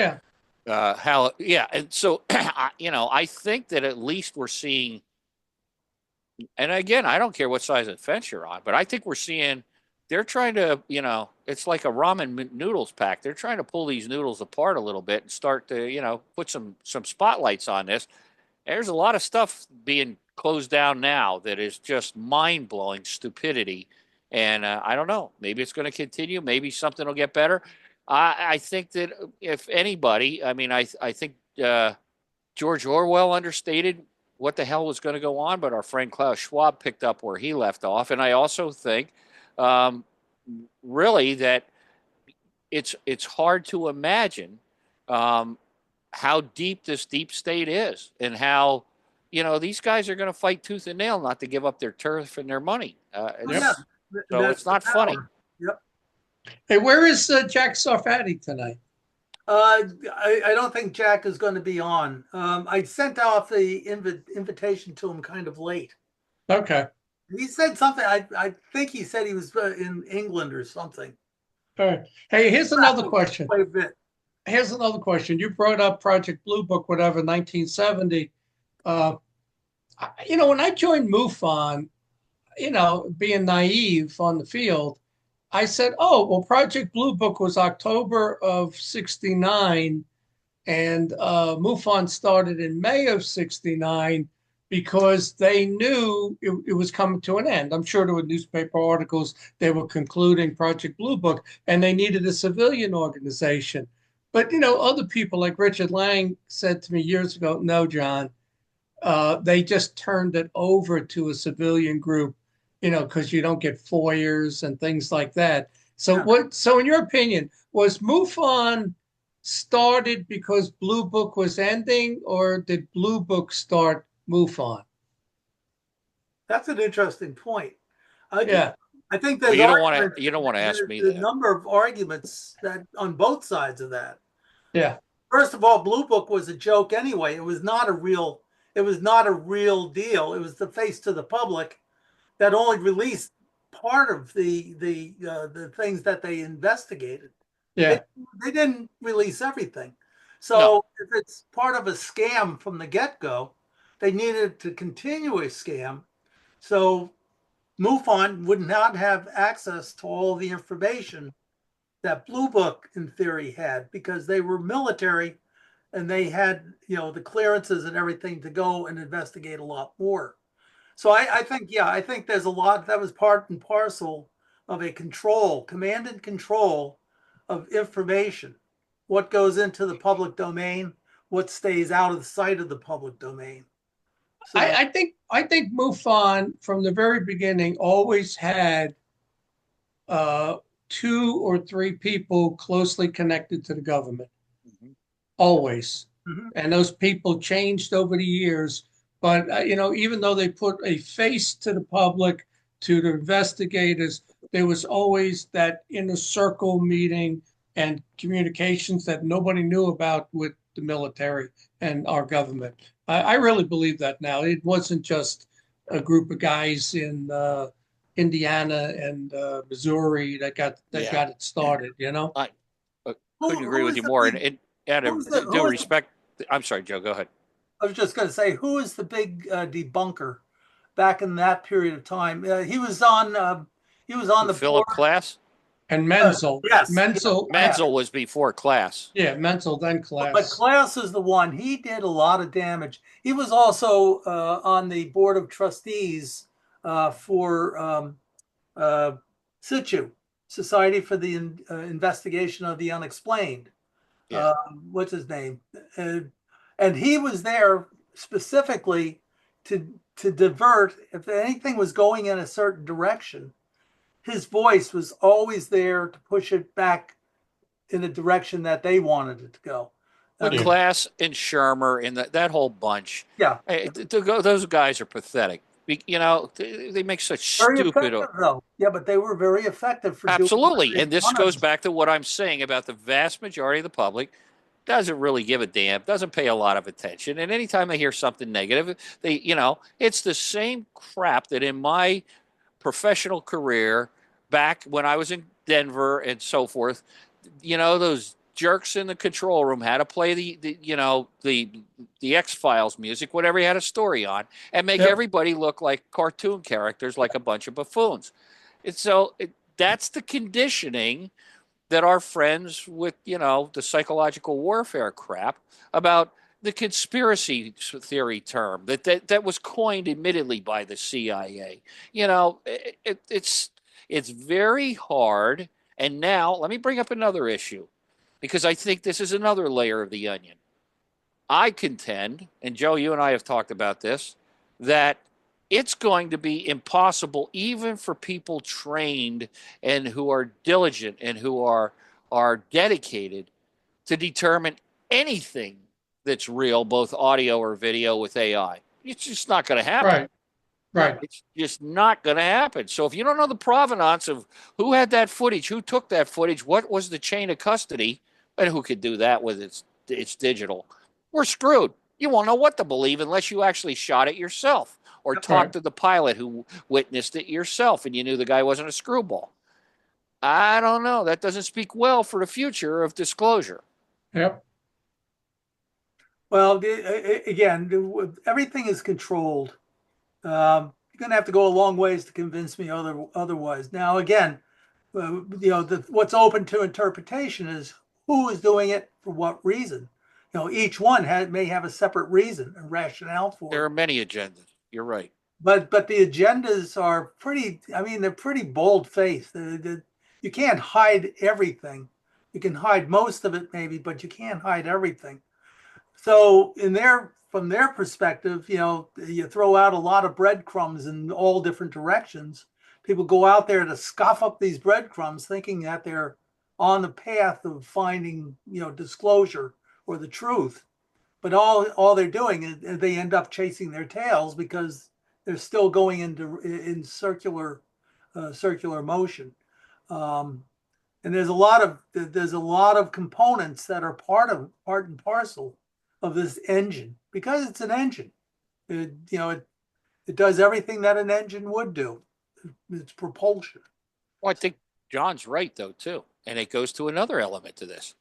Speaker 2: how, and so, I think that at least we're seeing, and again, I don't care what size of fence you're on, but I think we're seeing they're trying to, it's like a ramen noodles pack. They're trying to pull these noodles apart a little bit and start to, put some spotlights on this. There's a lot of stuff being closed down now that is just mind-blowing stupidity. And I don't know, maybe it's going to continue. Maybe something will get better. I think that if anybody, I think George Orwell understated what the hell was going to go on, but our friend Klaus Schwab picked up where he left off. And I also think really that it's hard to imagine how deep this deep state is, and how these guys are going to fight tooth and nail not to give up their turf and their money. So it's not funny.
Speaker 1: Yep.
Speaker 3: Hey, where is Jack Sarfatti tonight?
Speaker 1: I don't think Jack is going to be on. I sent off the invitation to him kind of late.
Speaker 3: Okay.
Speaker 1: He said something. I think he said he was in England or something.
Speaker 3: All right. Hey, here's another question. Here's another question. You brought up Project Blue Book, whatever, 1970. When I joined MUFON, being naive on the field, I said, oh, well, Project Blue Book was October of 69, and MUFON started in May of 69 because they knew it was coming to an end. I'm sure there were newspaper articles, they were concluding Project Blue Book, and they needed a civilian organization. But, other people like Richard Lang said to me years ago, no, John, they just turned it over to a civilian group, because you don't get FOIAs and things like that. So So in your opinion, was MUFON started because Blue Book was ending, or did Blue Book start MUFON?
Speaker 1: That's an interesting point. I think
Speaker 2: you don't want to ask me
Speaker 1: the number of arguments that on both sides of that.
Speaker 3: Yeah.
Speaker 1: First of all, Blue Book was a joke anyway. It was not a real it was not a real deal. It was the face to the public that only released part of the things that they investigated. They
Speaker 3: Yeah.
Speaker 1: they didn't release everything.
Speaker 2: No,
Speaker 1: So if it's part of a scam from the get-go, they needed to continue a scam. So MUFON would not have access to all the information that Blue Book in theory had because they were military and they had, the clearances and everything to go and investigate a lot more. So I think, yeah, I think there's a lot that was part and parcel of a command and control of information. What goes into the public domain, what stays out of the sight of the public domain. So,
Speaker 3: I think MUFON from the very beginning always had uh, two or three people closely connected to the government,
Speaker 2: mhm.
Speaker 3: always.
Speaker 1: mhm.
Speaker 3: And those people changed over the years. But, even though they put a face to the public, to the investigators, there was always that inner circle meeting and communications that nobody knew about with the military and our government. I really believe that now. It wasn't just a group of guys in Indiana and Missouri that
Speaker 2: Yeah,
Speaker 3: got it started.
Speaker 2: I couldn't
Speaker 1: who
Speaker 2: agree with
Speaker 1: is
Speaker 2: you
Speaker 1: the
Speaker 2: more.
Speaker 1: big,
Speaker 2: And out
Speaker 1: who's
Speaker 2: of
Speaker 1: the,
Speaker 2: due
Speaker 1: who is the,
Speaker 2: respect, I'm sorry, Joe. Go ahead.
Speaker 1: I was just going to say, who is the big debunker back in that period of time? He was on
Speaker 2: Who,
Speaker 1: the board.
Speaker 2: Philip Class?
Speaker 3: And Menzel,
Speaker 1: Yes, yeah,
Speaker 3: Menzel,
Speaker 1: Glass.
Speaker 2: Menzel was before Class.
Speaker 3: yeah, Menzel, then
Speaker 1: But
Speaker 3: Class.
Speaker 1: Klaus is the one. He did a lot of damage. He was also on the board of trustees for uh, Situ, Society for the Investigation of the Unexplained.
Speaker 2: Yeah,
Speaker 1: What's his name? And he was there specifically to divert. If anything was going in a certain direction, his voice was always there to push it back in the direction that they wanted it to go. I
Speaker 2: with
Speaker 1: mean,
Speaker 3: Yeah.
Speaker 2: Class and Shermer and that whole bunch.
Speaker 1: yeah,
Speaker 2: Those guys are pathetic. They make such
Speaker 1: very
Speaker 2: stupid.
Speaker 1: effective though. Yeah, but they were very effective for doing what
Speaker 2: Absolutely.
Speaker 1: they
Speaker 2: And this goes
Speaker 1: wanted.
Speaker 2: back to what I'm saying about the vast majority of the public doesn't really give a damn, doesn't pay a lot of attention. And anytime they hear something negative, it's the same crap that in my professional career back when I was in Denver and so forth, those jerks in the control room had to play the X-Files music, whatever he had a story on, and make
Speaker 3: Yep.
Speaker 2: everybody look like cartoon characters, like a bunch of buffoons. That's the conditioning that our friends with, the psychological warfare crap about the conspiracy theory term that was coined admittedly by the CIA. It's very hard. And now let me bring up another issue because I think this is another layer of the onion. I contend, and Joe, you and I have talked about this, that it's going to be impossible even for people trained and who are diligent and who are dedicated to determine anything that's real, both audio or video with AI. It's just not going to happen.
Speaker 3: Right. Right.
Speaker 2: It's just not going to happen. So if you don't know the provenance of who had that footage, who took that footage, what was the chain of custody, and who could do that with its digital, we're screwed. You won't know what to believe unless you actually shot it yourself or
Speaker 3: Right.
Speaker 2: talked to the pilot who witnessed it yourself and you knew the guy wasn't a screwball. I don't know. That doesn't speak well for the future of disclosure.
Speaker 3: Yep.
Speaker 1: Well, again, everything is controlled. You're going to have to go a long ways to convince me otherwise. Now, again, what's open to interpretation is who is doing it for what reason. Each one may have a separate reason and rationale for
Speaker 2: There
Speaker 1: it.
Speaker 2: are many agendas. You're right.
Speaker 1: But the agendas are pretty. I mean, they're pretty bold faced. You can't hide everything. You can hide most of it, maybe, but you can't hide everything. So from their perspective, you throw out a lot of breadcrumbs in all different directions. People go out there to scoff up these breadcrumbs, thinking that they're on the path of finding, disclosure or the truth. But all they're doing is they end up chasing their tails because they're still going in circular motion. Um, and there's a lot of components that are part and parcel of this engine because it's an engine. It does everything that an engine would do. It's propulsion.
Speaker 2: Well, I think John's right, though, too. And it goes to another element to this.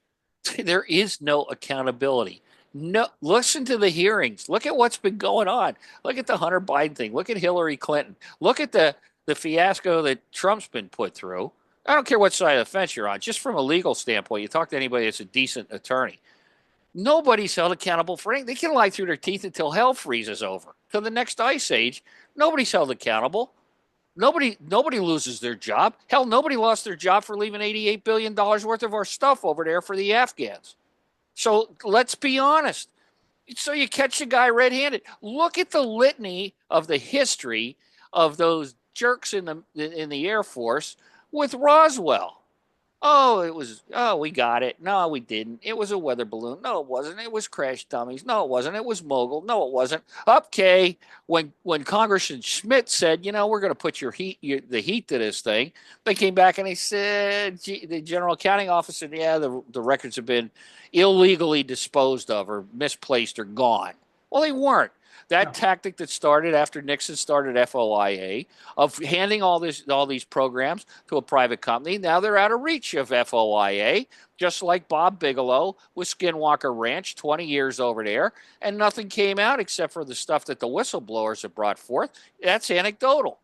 Speaker 2: There is no accountability. No, listen to the hearings. Look at what's been going on. Look at the Hunter Biden thing. Look at Hillary Clinton. Look at the fiasco that Trump's been put through. I don't care what side of the fence you're on. Just from a legal standpoint, you talk to anybody that's a decent attorney. Nobody's held accountable for anything. They can lie through their teeth until hell freezes over. Till the next ice age, nobody's held accountable. Nobody loses their job. Hell, nobody lost their job for leaving $88 billion worth of our stuff over there for the Afghans. So let's be honest. So you catch the guy red-handed. Look at the litany of the history of those jerks in the Air Force with Roswell. We got it. No, we didn't. It was a weather balloon. No, it wasn't. It was crash dummies. No, it wasn't. It was mogul. No, it wasn't. Okay. When Congressman Schmidt said, we're going to put the heat to this thing, they came back and they said, the general accounting officer, the records have been illegally disposed of or misplaced or gone. Well, they weren't. That tactic that started after Nixon started FOIA of handing all these programs to a private company. Now they're out of reach of FOIA, just like Bob Bigelow with Skinwalker Ranch, 20 years over there, and nothing came out except for the stuff that the whistleblowers have brought forth. That's anecdotal.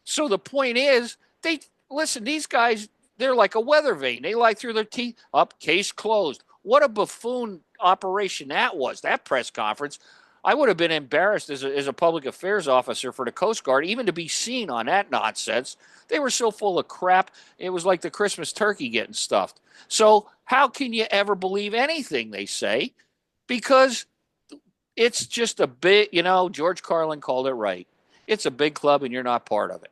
Speaker 2: So the point is, these guys, they're like a weather vane. They lie through their teeth. Case closed. What a buffoon operation that was, that press conference. I would have been embarrassed as a public affairs officer for the Coast Guard even to be seen on that nonsense. They were so full of crap. It was like the Christmas turkey getting stuffed. So how can you ever believe anything they say? Because it's just a big, George Carlin called it right. It's a big club and you're not part of it.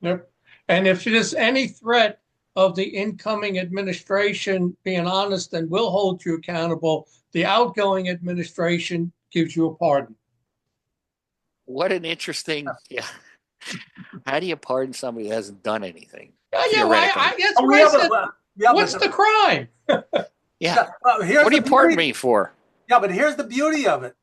Speaker 3: Yep. And if there's any threat of the incoming administration being honest and will hold you accountable, the outgoing administration gives you a pardon.
Speaker 2: What an interesting, How do you pardon somebody that hasn't done anything?
Speaker 3: That's what I said. What's the crime?
Speaker 2: What do you pardon me for?
Speaker 1: Yeah, but here's the beauty of it.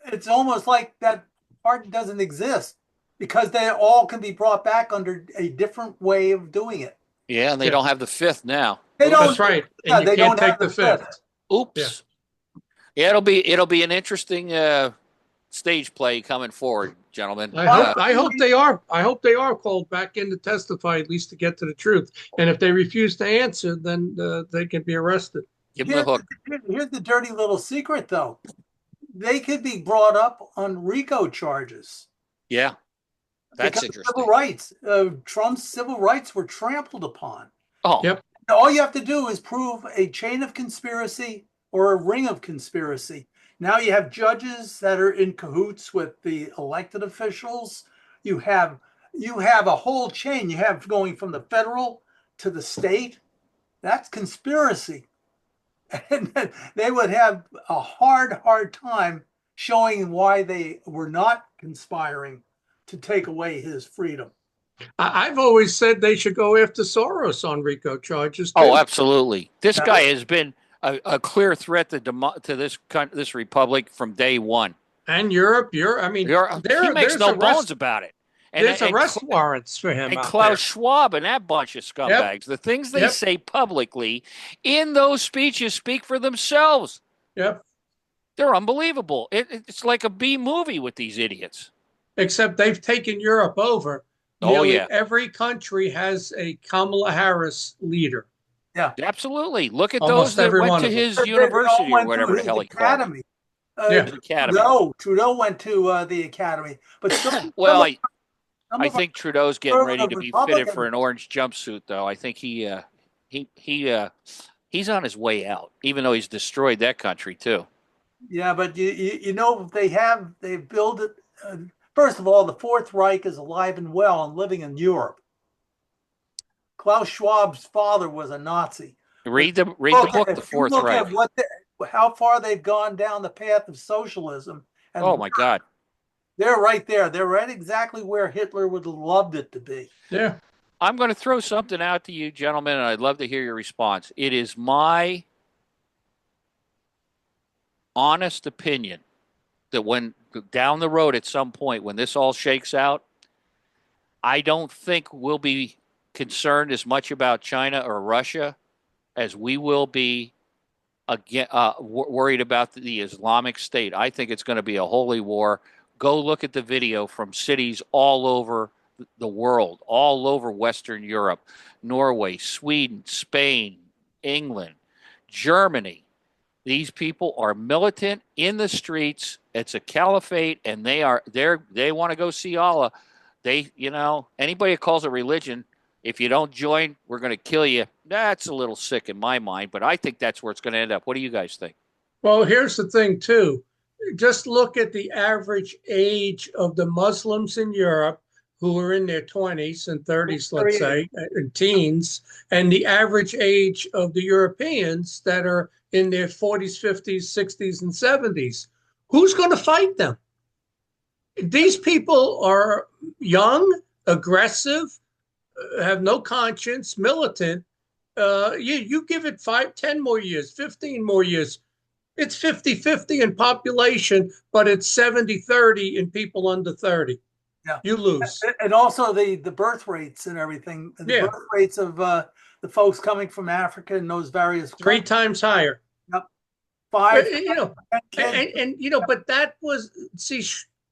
Speaker 1: It's almost like that pardon doesn't exist because they all can be brought back under a different way of doing it.
Speaker 2: Yeah, and they don't have the fifth now.
Speaker 3: That's right. And you can't take the fifth.
Speaker 2: Oops. Yeah, it'll be an interesting stage play coming forward, gentlemen.
Speaker 3: I hope they are. I hope they are called back in to testify, at least to get to the truth. And if they refuse to answer, then they can be arrested.
Speaker 2: Give them the hook.
Speaker 1: Here's the dirty little secret, though. They could be brought up on RICO charges.
Speaker 2: Yeah, that's interesting.
Speaker 1: Civil rights. Trump's civil rights were trampled upon.
Speaker 2: Oh,
Speaker 3: yep.
Speaker 1: All you have to do is prove a chain of conspiracy or a ring of conspiracy. Now you have judges that are in cahoots with the elected officials. You have a whole chain. You have going from the federal to the state. That's conspiracy. And they would have a hard time showing why they were not conspiring to take away his freedom.
Speaker 3: I've always said they should go after Soros on RICO charges, too.
Speaker 2: Oh, absolutely. This guy has been a clear threat to this republic from day one.
Speaker 3: And Europe, he
Speaker 2: makes no bones about it.
Speaker 3: And there's arrest warrants for him.
Speaker 2: And Klaus Schwab and that bunch of scumbags. Yep. The things they say publicly in those speeches speak for themselves.
Speaker 3: Yep.
Speaker 2: They're unbelievable. It's like a B movie with these idiots.
Speaker 3: Except they've taken Europe over. Nearly every country has a Kamala Harris leader.
Speaker 1: Yeah,
Speaker 2: absolutely. Look at almost those that went to his university or whatever the hell he called it.
Speaker 1: Academy. Trudeau went to the academy, but
Speaker 2: well, I think Trudeau's getting ready to be fitted for an orange jumpsuit, though. I think he's on his way out, even though he's destroyed that country too.
Speaker 1: Yeah, but they built it. First of all, the Fourth Reich is alive and well and living in Europe. Klaus Schwab's father was a Nazi.
Speaker 2: Read the book, The Fourth Reich.
Speaker 1: How far they've gone down the path of socialism. And
Speaker 2: oh, my God.
Speaker 1: They're right there. They're right exactly where Hitler would have loved it to be.
Speaker 3: Yeah.
Speaker 2: I'm going to throw something out to you, gentlemen, and I'd love to hear your response. It is my honest opinion that when down the road at some point when this all shakes out, I don't think we'll be concerned as much about China or Russia as we will be again worried about the Islamic State. I think it's going to be a holy war. Go look at the video from cities all over the world, all over Western Europe, Norway, Sweden, Spain, England, Germany. These people are militant in the streets. It's a caliphate, and they want to go see Allah. Anybody who calls it religion, if you don't join, we're going to kill you. That's a little sick in my mind, but I think that's where it's going to end up. What do you guys think?
Speaker 3: Well, here's the thing, too. Just look at the average age of the Muslims in Europe who are in their 20s and 30s, let's say, and teens, and the average age of the Europeans that are in their 40s, 50s, 60s, and 70s. Who's going to fight them? These people are young, aggressive, have no conscience, militant. You give it 5, 10 more years, 15 more years. It's 50-50 in population, but it's 70-30 in people under 30.
Speaker 1: Yeah.
Speaker 3: You lose.
Speaker 1: And also the birth rates and everything. The birth rates of the folks coming from Africa and those various
Speaker 3: 3 times higher.
Speaker 1: Yep. 5.
Speaker 3: But that was, see,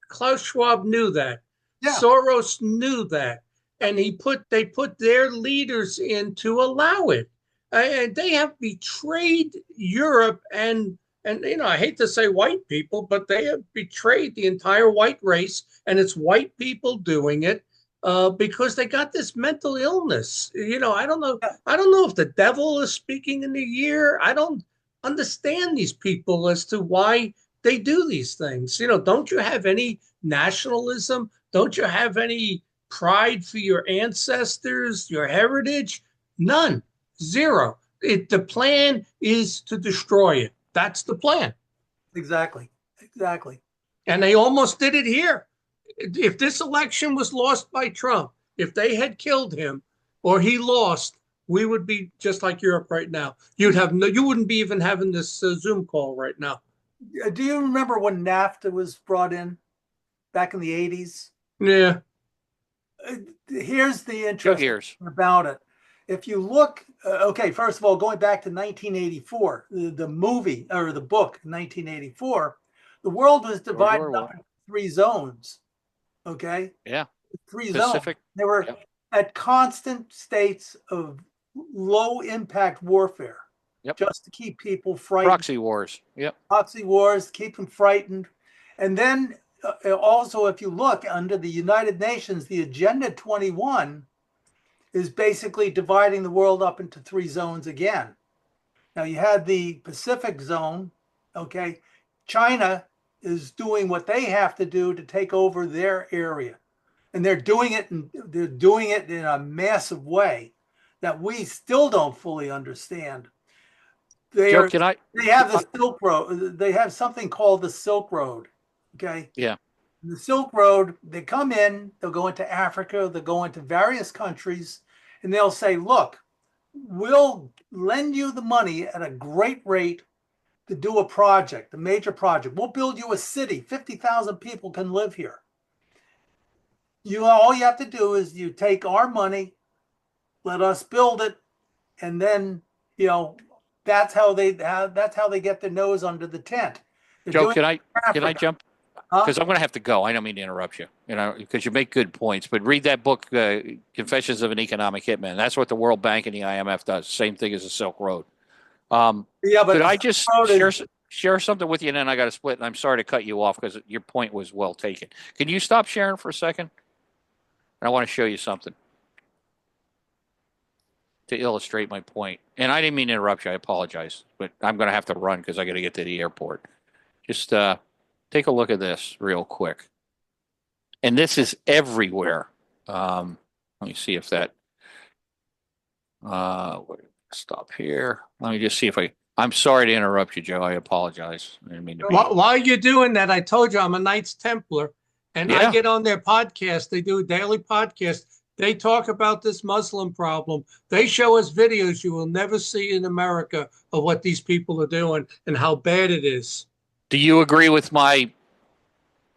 Speaker 3: Klaus Schwab knew that.
Speaker 1: Yeah.
Speaker 3: Soros knew that. And they put their leaders in to allow it. And they have betrayed Europe and I hate to say white people, but they have betrayed the entire white race, and it's white people doing it because they got this mental illness. I don't know if the devil is speaking in their ear. I don't understand these people as to why they do these things. Don't you have any nationalism? Don't you have any pride for your ancestors, your heritage? None. Zero. The plan is to destroy it. That's the plan.
Speaker 1: Exactly.
Speaker 3: And they almost did it here. If this election was lost by Trump, if they had killed him or he lost, we would be just like Europe right now. You wouldn't be even having this Zoom call right now.
Speaker 1: Do you remember when NAFTA was brought in back in the 80s?
Speaker 3: Yeah.
Speaker 1: Here's the interesting thing about it. If you look, first of all, going back to 1984, the movie or the book, 1984, the world was divided up into 3 zones. Okay?
Speaker 2: Yeah.
Speaker 1: 3 zones. They were at constant states of low impact warfare.
Speaker 2: Yep.
Speaker 1: Just to keep people frightened.
Speaker 2: Proxy wars. Yep.
Speaker 1: Proxy wars, keep them frightened. And then also, if you look under the United Nations, the Agenda 21 is basically dividing the world up into 3 zones again. Now you had the Pacific zone, okay? China is doing what they have to do to take over their area. And they're doing it in a massive way that we still don't fully understand. They have the Silk Road. They have something called the Silk Road, okay?
Speaker 2: Yeah.
Speaker 1: The Silk Road, they come in, they'll go into Africa, they'll go into various countries, and they'll say, look, we'll lend you the money at a great rate to do a major project. We'll build you a city. 50,000 people can live here. All you have to do is you take our money, let us build it, and then, that's how they get their nose under the tent.
Speaker 2: Joe, can I jump? Because I'm going to have to go. I don't mean to interrupt you, because you make good points. But read that book, Confessions of an Economic Hitman. That's what the World Bank and the IMF does. Same thing as the Silk Road. But could I just share something with you, and then I got to split? And I'm sorry to cut you off because your point was well taken. Can you stop sharing for a second? I want to show you something to illustrate my point. And I didn't mean to interrupt you. I apologize. But I'm going to have to run because I got to get to the airport. Just take a look at this real quick. And this is everywhere. Let me see if that... stop here. Let me just see if I'm sorry to interrupt you, Joe. I apologize. I didn't mean to
Speaker 3: While you're doing that, I told you I'm a Knights Templar. And I get on their podcast. They do a daily podcast. They talk about this Muslim problem. They show us videos you will never see in America of what these people are doing and how bad it is.
Speaker 2: Do you agree with my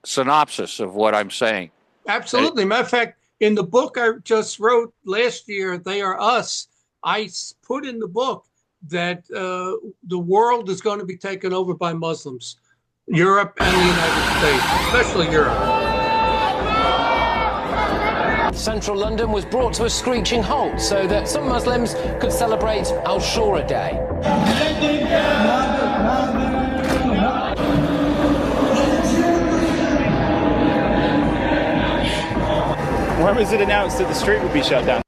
Speaker 2: synopsis of what I'm saying.
Speaker 3: Absolutely. Matter of fact, in the book I just wrote last year, They Are Us, I put in the book that the world is going to be taken over by Muslims, Europe and the United States, especially Europe.
Speaker 4: Central London was brought to a screeching halt so that some Muslims could celebrate Ashura Day.
Speaker 5: When was it announced that the street would be shut down?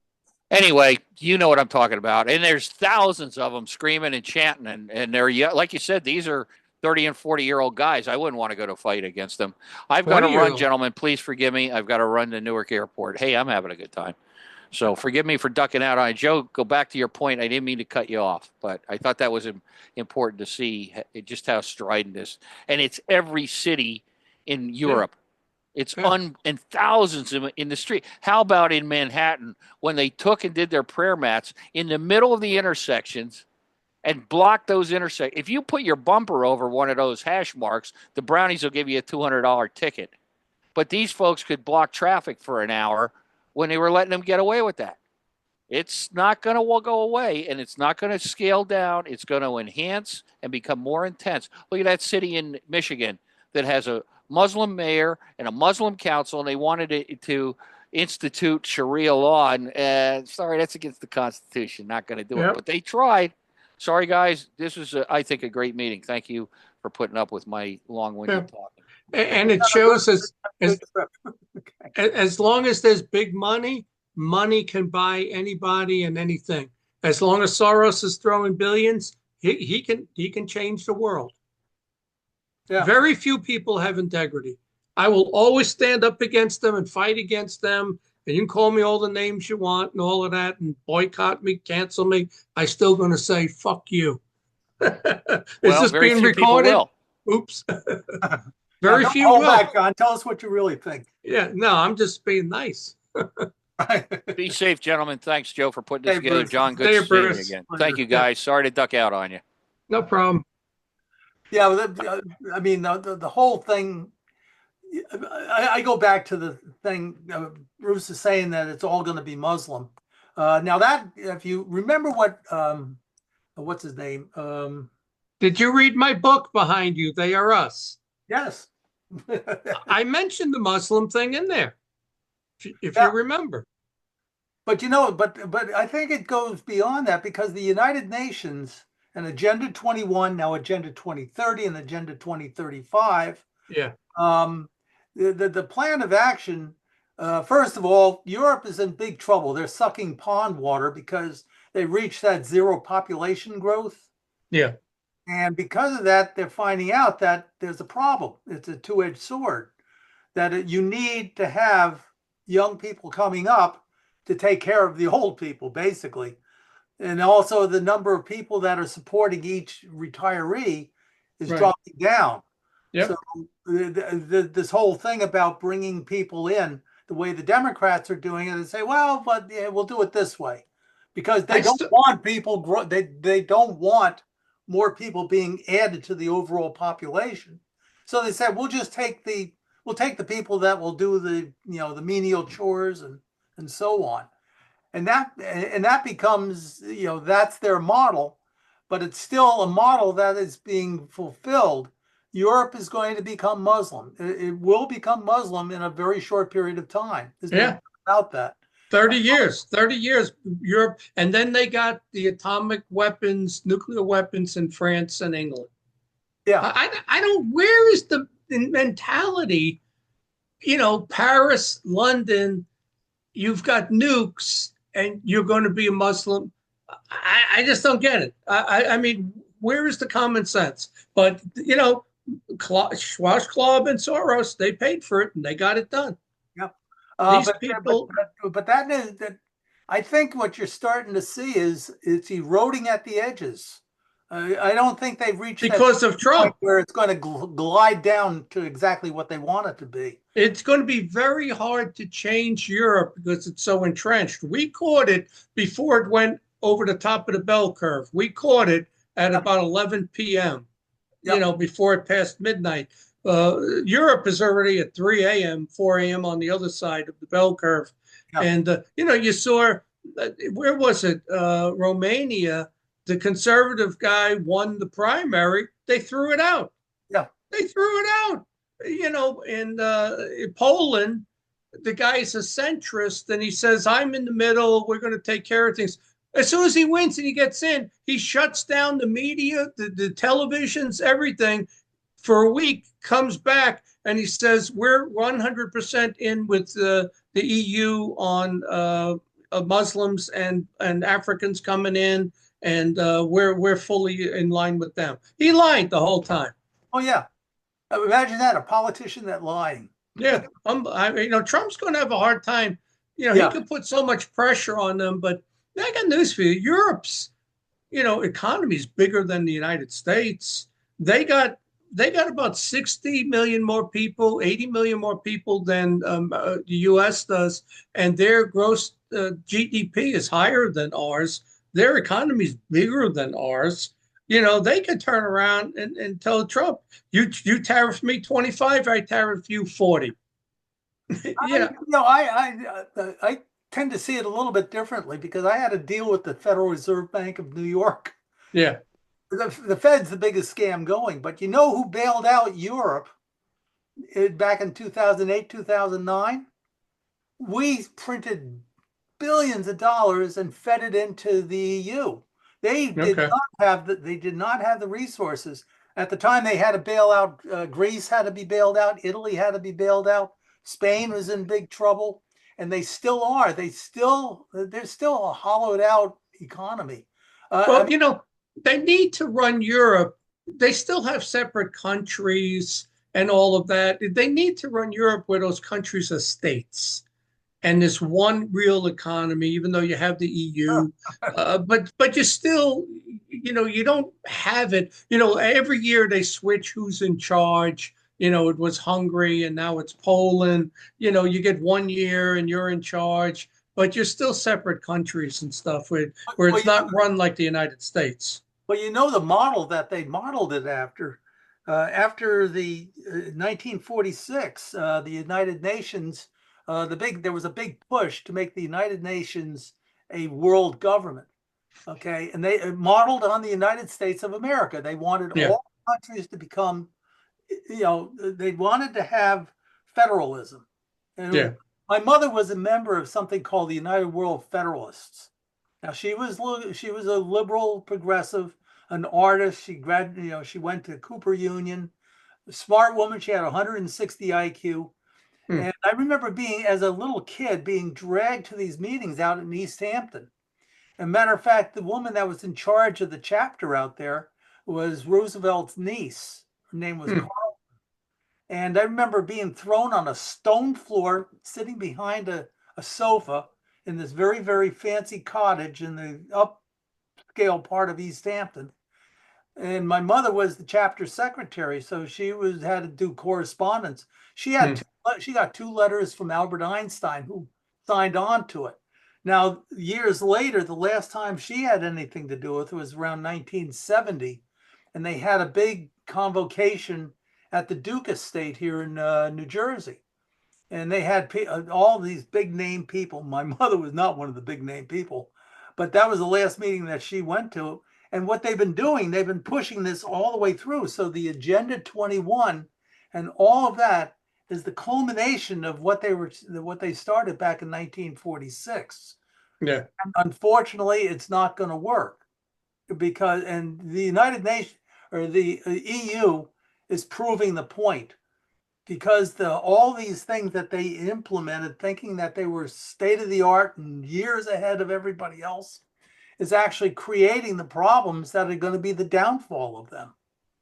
Speaker 2: Anyway, you know what I'm talking about. And there's thousands of them screaming and chanting. And they're, like you said, these are 30 and 40-year-old guys. I wouldn't want to go to fight against them. I've got to run, gentlemen. Please forgive me. I've got to run to Newark Airport. Hey, I'm having a good time. So forgive me for ducking out on it. Joe, go back to your point. I didn't mean to cut you off, but I thought that was important to see just how strident this. And it's every city in Europe. It's and thousands in the street. How about in Manhattan when they took and did their prayer mats in the middle of the intersections and blocked those intersections? If you put your bumper over one of those hash marks, the brownies will give you a $200 ticket. But these folks could block traffic for an hour when they were letting them get away with that. It's not going to go away, and it's not going to scale down. It's going to enhance and become more intense. Look at that city in Michigan that has a Muslim mayor and a Muslim council, and they wanted to institute Sharia law. And sorry, that's against the Constitution. Not going to do it. But they tried. Sorry, guys. This was, I think, a great meeting. Thank you for putting up with my long-winded talking.
Speaker 3: And it shows as long as there's big money, money can buy anybody and anything. As long as Soros is throwing billions, he can change the world. Yeah. Very few people have integrity. I will always stand up against them and fight against them. And you can call me all the names you want and all of that and boycott me, cancel me. I'm still going to say, fuck you. Is this being recorded? Oops. Very few will.
Speaker 1: Back, John. Tell us what you really think.
Speaker 3: Yeah, no, I'm just being nice.
Speaker 2: Be safe, gentlemen. Thanks, Joe, for putting this together. Bruce. John, good to see you again. Thank you, guys. Sorry to duck out on you.
Speaker 3: No problem.
Speaker 1: Yeah, I mean, the whole thing, I go back to the thing, Bruce is saying that it's all going to be Muslim. Now that, if you remember what's his name?
Speaker 3: Did you read my book behind you, They Are Us?
Speaker 1: Yes.
Speaker 3: I mentioned the Muslim thing in there, if you remember.
Speaker 1: But but I think it goes beyond that, because the United Nations and Agenda 21, now Agenda 2030 and Agenda 2035.
Speaker 3: Yeah.
Speaker 1: The plan of action, first of all, Europe is in big trouble. They're sucking pond water because they reached that zero population growth.
Speaker 3: Yeah.
Speaker 1: And because of that, they're finding out that there's a problem. It's a two-edged sword, that you need to have young people coming up to take care of the old people, basically. And also the number of people that are supporting each retiree is dropping down.
Speaker 3: Yep.
Speaker 1: So this whole thing about bringing people in, the way the Democrats are doing it, they say, well, but yeah, we'll do it this way. Because they don't want people, they don't want more people being added to the overall population. So they said, we'll just take the people that will do the menial chores and so on. And that becomes, that's their model, but it's still a model that is being fulfilled. Europe is going to become Muslim. It will become Muslim in a very short period of time. There's no doubt about that.
Speaker 3: 30 years, Europe. And then they got the atomic weapons, nuclear weapons in France and England.
Speaker 1: Yeah.
Speaker 3: I don't, where is the mentality? Paris, London, you've got nukes and you're going to be a Muslim. I just don't get it. I mean, where is the common sense? But, Schwarzkopf and Soros, they paid for it and they got it done.
Speaker 1: But that is that. I think what you're starting to see is it's eroding at the edges. I don't think they've reached
Speaker 3: because of Trump,
Speaker 1: where it's going to glide down to exactly what they want it to be.
Speaker 3: It's going to be very hard to change Europe because it's so entrenched. We caught it before it went over the top of the bell curve. We caught it at about 11 p.m. Before it passed midnight. Europe is already at 3 a.m., 4 a.m. on the other side of the bell curve.
Speaker 1: Yeah.
Speaker 3: And, you saw, where was it? Romania, the conservative guy won the primary. They threw it out.
Speaker 1: Yeah.
Speaker 3: They threw it out. In Poland, the guy's a centrist and he says, I'm in the middle. We're going to take care of things. As soon as he wins and he gets in, he shuts down the media, the televisions, everything for a week, comes back and he says, we're 100% in with the EU on Muslims and Africans coming in, and we're fully in line with them. He lied the whole time.
Speaker 1: Oh, yeah. Imagine that, a politician that lying.
Speaker 3: Yeah. Trump's going to have a hard time. He could put so much pressure on them, but I got news for you. Europe's, economy is bigger than the United States. They got about 60 million more people, 80 million more people than the U.S. does, and their gross GDP is higher than ours. Their economy is bigger than ours. They could turn around and tell Trump, you tariff me 25, I tariff you 40. Yeah.
Speaker 1: I tend to see it a little bit differently because I had to deal with the Federal Reserve Bank of New York.
Speaker 3: Yeah.
Speaker 1: The Fed's the biggest scam going, but you know who bailed out Europe back in 2008, 2009? We printed billions of dollars and fed it into the EU. They did not have the resources. At the time they had to bail out, Greece had to be bailed out, Italy had to be bailed out, Spain was in big trouble, and they still are. They're still a hollowed out economy.
Speaker 3: They need to run Europe. They still have separate countries and all of that. They need to run Europe where those countries are states. And this one real economy, even though you have the EU, but you still, you don't have it. Every year they switch who's in charge. It was Hungary and now it's Poland. You get 1 year and you're in charge, but you're still separate countries and stuff where it's not run like the United States.
Speaker 1: Well, the model that they modeled it after the 1946, the United Nations. There was a big push to make the United Nations a world government, okay? And they modeled on the United States of America. They wanted all countries to become, they wanted to have federalism. And my mother was a member of something called the United World Federalists. Now she was a liberal progressive, an artist. She went to Cooper Union, a smart woman. She had 160 IQ. And I remember as a little kid, being dragged to these meetings out in East Hampton. As a matter of fact, the woman that was in charge of the chapter out there was Roosevelt's niece. Her name was Carl. And I remember being thrown on a stone floor, sitting behind a sofa in this very, very fancy cottage in the upscale part of East Hampton. And my mother was the chapter secretary, so she had to do correspondence. She got 2 letters from Albert Einstein, who signed on to it. Now, years later, the last time she had anything to do with it was around 1970, and they had a big convocation at the Duke Estate here in New Jersey. And they had all these big name people. My mother was not one of the big name people, but that was the last meeting that she went to. And what they've been doing, they've been pushing this all the way through. So the Agenda 21 and all of that is the culmination of what they started back in 1946.
Speaker 3: Yeah.
Speaker 1: And unfortunately, it's not going to work because the United Nations or the EU is proving the point, because all these things that they implemented, thinking that they were state of the art and years ahead of everybody else, is actually creating the problems that are going to be the downfall of them.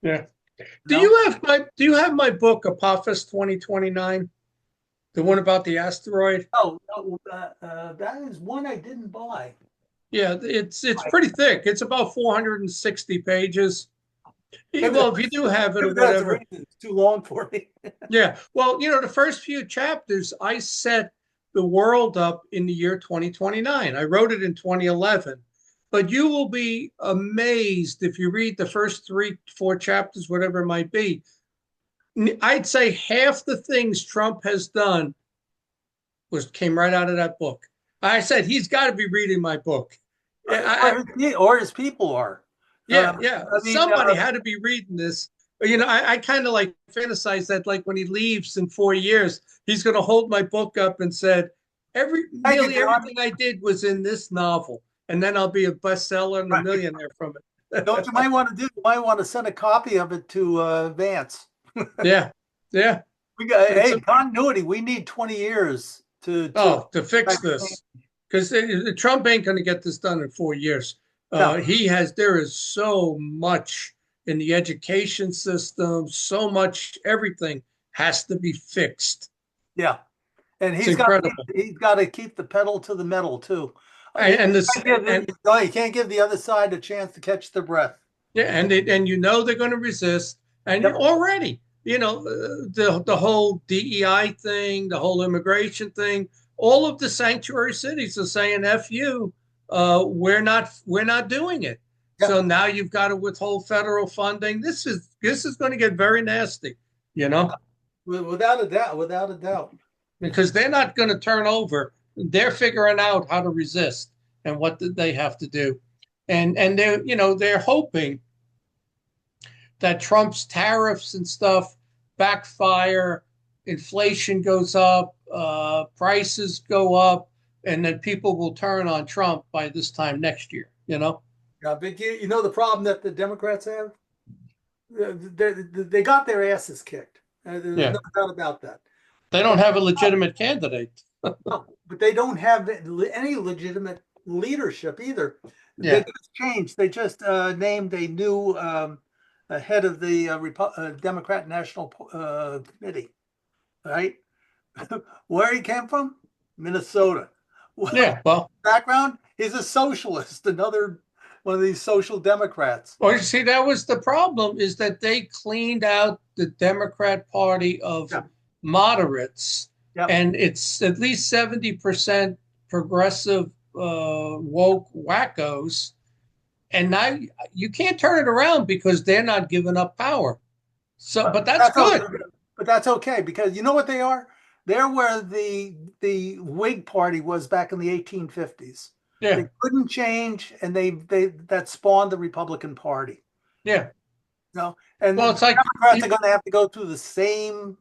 Speaker 3: Yeah. Do you have my book Apophis 2029? The one about the asteroid?
Speaker 1: Oh, that is one I didn't buy.
Speaker 3: Yeah, it's pretty thick. It's about 460 pages. Well, if you do have it or whatever.
Speaker 1: It's too long for me.
Speaker 3: Yeah. Well, the first few chapters, I set the world up in the year 2029. I wrote it in 2011. But you will be amazed if you read the first 3-4 chapters, whatever it might be. I'd say half the things Trump has done came right out of that book. I said he's got to be reading my book.
Speaker 1: Or his people are.
Speaker 3: Yeah, yeah.
Speaker 1: I mean,
Speaker 3: Somebody had to be reading this. I kind of like fantasize that like when he leaves in 4 years, he's going to hold my book up and said,
Speaker 1: thank you,
Speaker 3: nearly
Speaker 1: John.
Speaker 3: everything I did was in this novel, and then I'll be a bestseller and a
Speaker 1: Right.
Speaker 3: millionaire from
Speaker 1: You know what
Speaker 3: it.
Speaker 1: you might want to do? You might want to send a copy of it to Vance.
Speaker 3: Yeah, yeah.
Speaker 1: We got
Speaker 3: It's
Speaker 1: hey continuity. We need 20 years
Speaker 3: to fix this because Trump ain't going to get this done in 4 years.
Speaker 1: No.
Speaker 3: There is so much in the education system, so much, everything has to be fixed.
Speaker 1: Yeah. And
Speaker 3: It's incredible.
Speaker 1: he's got to keep the pedal to the metal too.
Speaker 3: And
Speaker 1: You can't give the other side a chance to catch their breath.
Speaker 3: yeah, and they're going to resist, and
Speaker 1: Yep.
Speaker 3: already, the whole DEI thing, the whole immigration thing, all of the sanctuary cities are saying "F you," we're not doing it.
Speaker 1: Yep.
Speaker 3: So now you've got to withhold federal funding. This is going to get very nasty,
Speaker 1: Without a doubt.
Speaker 3: because they're not going to turn over. They're figuring out how to resist and what did they have to do, and they're hoping that Trump's tariffs and stuff backfire, inflation goes up, prices go up, and then people will turn on Trump by this time next year.
Speaker 1: Yeah, but you know the problem that the Democrats have? They got their asses kicked. There's no doubt about that.
Speaker 3: They don't have a legitimate candidate.
Speaker 1: No, but they don't have any legitimate leadership either.
Speaker 3: Yeah.
Speaker 1: They just changed. They just named a new head of the Democrat National Committee, right? Where he came from? Minnesota.
Speaker 3: Yeah, well,
Speaker 1: Background? He's a socialist, another one of these social Democrats.
Speaker 3: well, you see, that was the problem, is that they cleaned out the Democrat Party of moderates, and it's at least 70% progressive woke wackos. And now you can't turn it around because they're not giving up power. So, but that's good.
Speaker 1: Okay. But that's okay, because you know what they are? They're where the Whig Party was back in the 1850s.
Speaker 3: Yeah.
Speaker 1: They couldn't change, and they that spawned the Republican Party.
Speaker 3: Yeah.
Speaker 1: And
Speaker 3: well, it's like
Speaker 1: Democrats are going to have to go through the same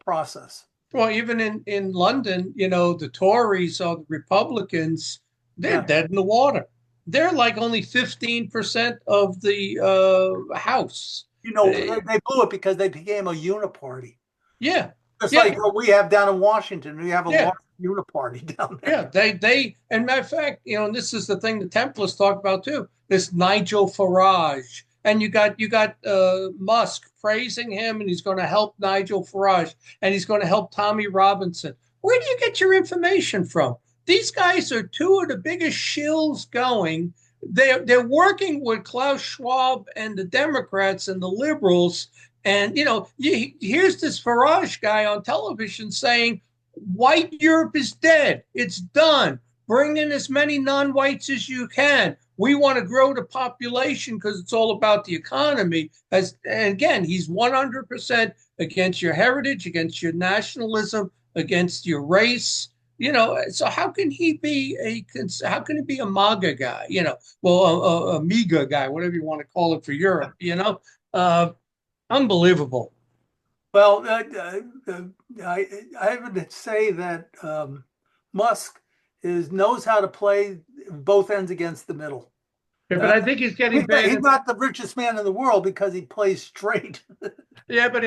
Speaker 1: process.
Speaker 3: Well, even in London, the Tories or the Republicans, they're dead in the water. They're like only 15% of the House.
Speaker 1: They blew it because they became a uniparty.
Speaker 3: Yeah.
Speaker 1: Just like what we have down in Washington. We have a large uniparty down there.
Speaker 3: Yeah, and matter of fact, and this is the thing the Templars talk about too, this Nigel Farage. And you got Musk praising him, and he's going to help Nigel Farage, and he's going to help Tommy Robinson. Where do you get your information from? These guys are two of the biggest shills going. They're working with Klaus Schwab and the Democrats and the liberals. And, here's this Farage guy on television saying, white Europe is dead. It's done. Bring in as many non-whites as you can. We want to grow the population because it's all about the economy. And again, he's 100% against your heritage, against your nationalism, against your race. So how can he be a MAGA guy? A MEGA guy, whatever you want to call it for Europe. Unbelievable.
Speaker 1: Well, I would say that Musk knows how to play both ends against the middle.
Speaker 3: Yeah, but I think he's getting bad.
Speaker 1: He's not the richest man in the world because he plays straight.
Speaker 3: Yeah, but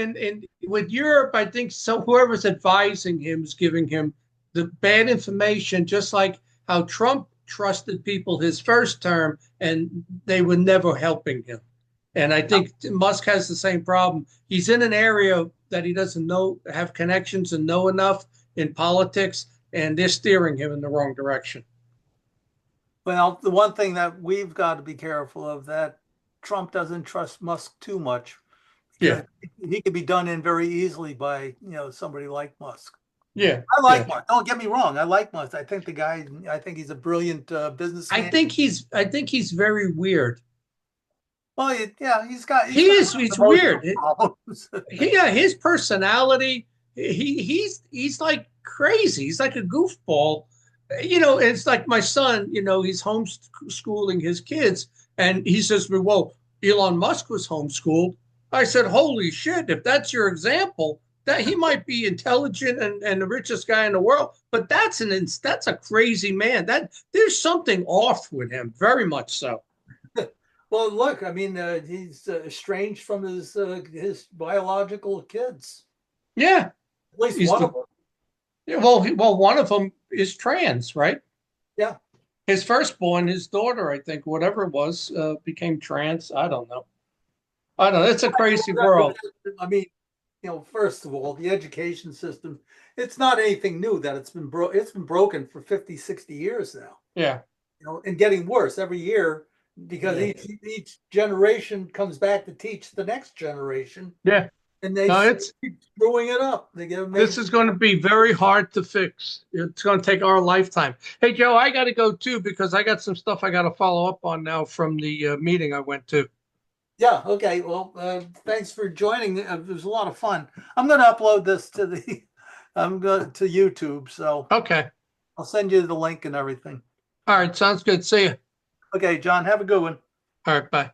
Speaker 3: with Europe, I think whoever's advising him is giving him the bad information, just like how Trump trusted people his first term and they were never helping him. And I think Musk has the same problem. He's in an area that he doesn't have connections and know enough in politics, and they're steering him in the wrong direction.
Speaker 1: Well, the one thing that we've got to be careful of, that Trump doesn't trust Musk too much.
Speaker 3: Yeah.
Speaker 1: He could be done in very easily by, somebody like Musk.
Speaker 3: Yeah.
Speaker 1: I like Musk. Don't get me wrong. I like Musk. I think I think he's a brilliant businessman.
Speaker 3: I think he's very weird.
Speaker 1: Well, yeah,
Speaker 3: He's weird.
Speaker 1: problems.
Speaker 3: Yeah, his personality, he's like crazy. He's like a goofball. It's like my son, he's homeschooling his kids, and he says to me, well, Elon Musk was homeschooled. I said, holy shit, if that's your example, that he might be intelligent and the richest guy in the world, but that's a crazy man. That there's something off with him, very much so.
Speaker 1: Well, look, I mean, he's estranged from his biological kids.
Speaker 3: Yeah,
Speaker 1: At least
Speaker 3: he's
Speaker 1: one
Speaker 3: the,
Speaker 1: of them.
Speaker 3: yeah, well, one of them is trans, right?
Speaker 1: Yeah.
Speaker 3: His firstborn, his daughter, I think, whatever it was, became trans. I don't know. It's a crazy world.
Speaker 1: I mean, first of all, the education system, it's not anything new that it's been broken for 50, 60 years now.
Speaker 3: Yeah.
Speaker 1: And getting worse every year because each generation comes back to teach the next generation.
Speaker 3: Yeah.
Speaker 1: And they keep screwing it up.
Speaker 3: This is going to be very hard to fix. It's going to take our lifetime. Hey, Joe, I got to go too because I got some stuff I got to follow up on now from the meeting I went to.
Speaker 1: Yeah. Okay. Well, thanks for joining. It was a lot of fun. I'm going to upload this to to YouTube. So
Speaker 3: okay,
Speaker 1: I'll send you the link and everything.
Speaker 3: All right. Sounds good. See you.
Speaker 1: Okay, John. Have a good one.
Speaker 3: All right. Bye.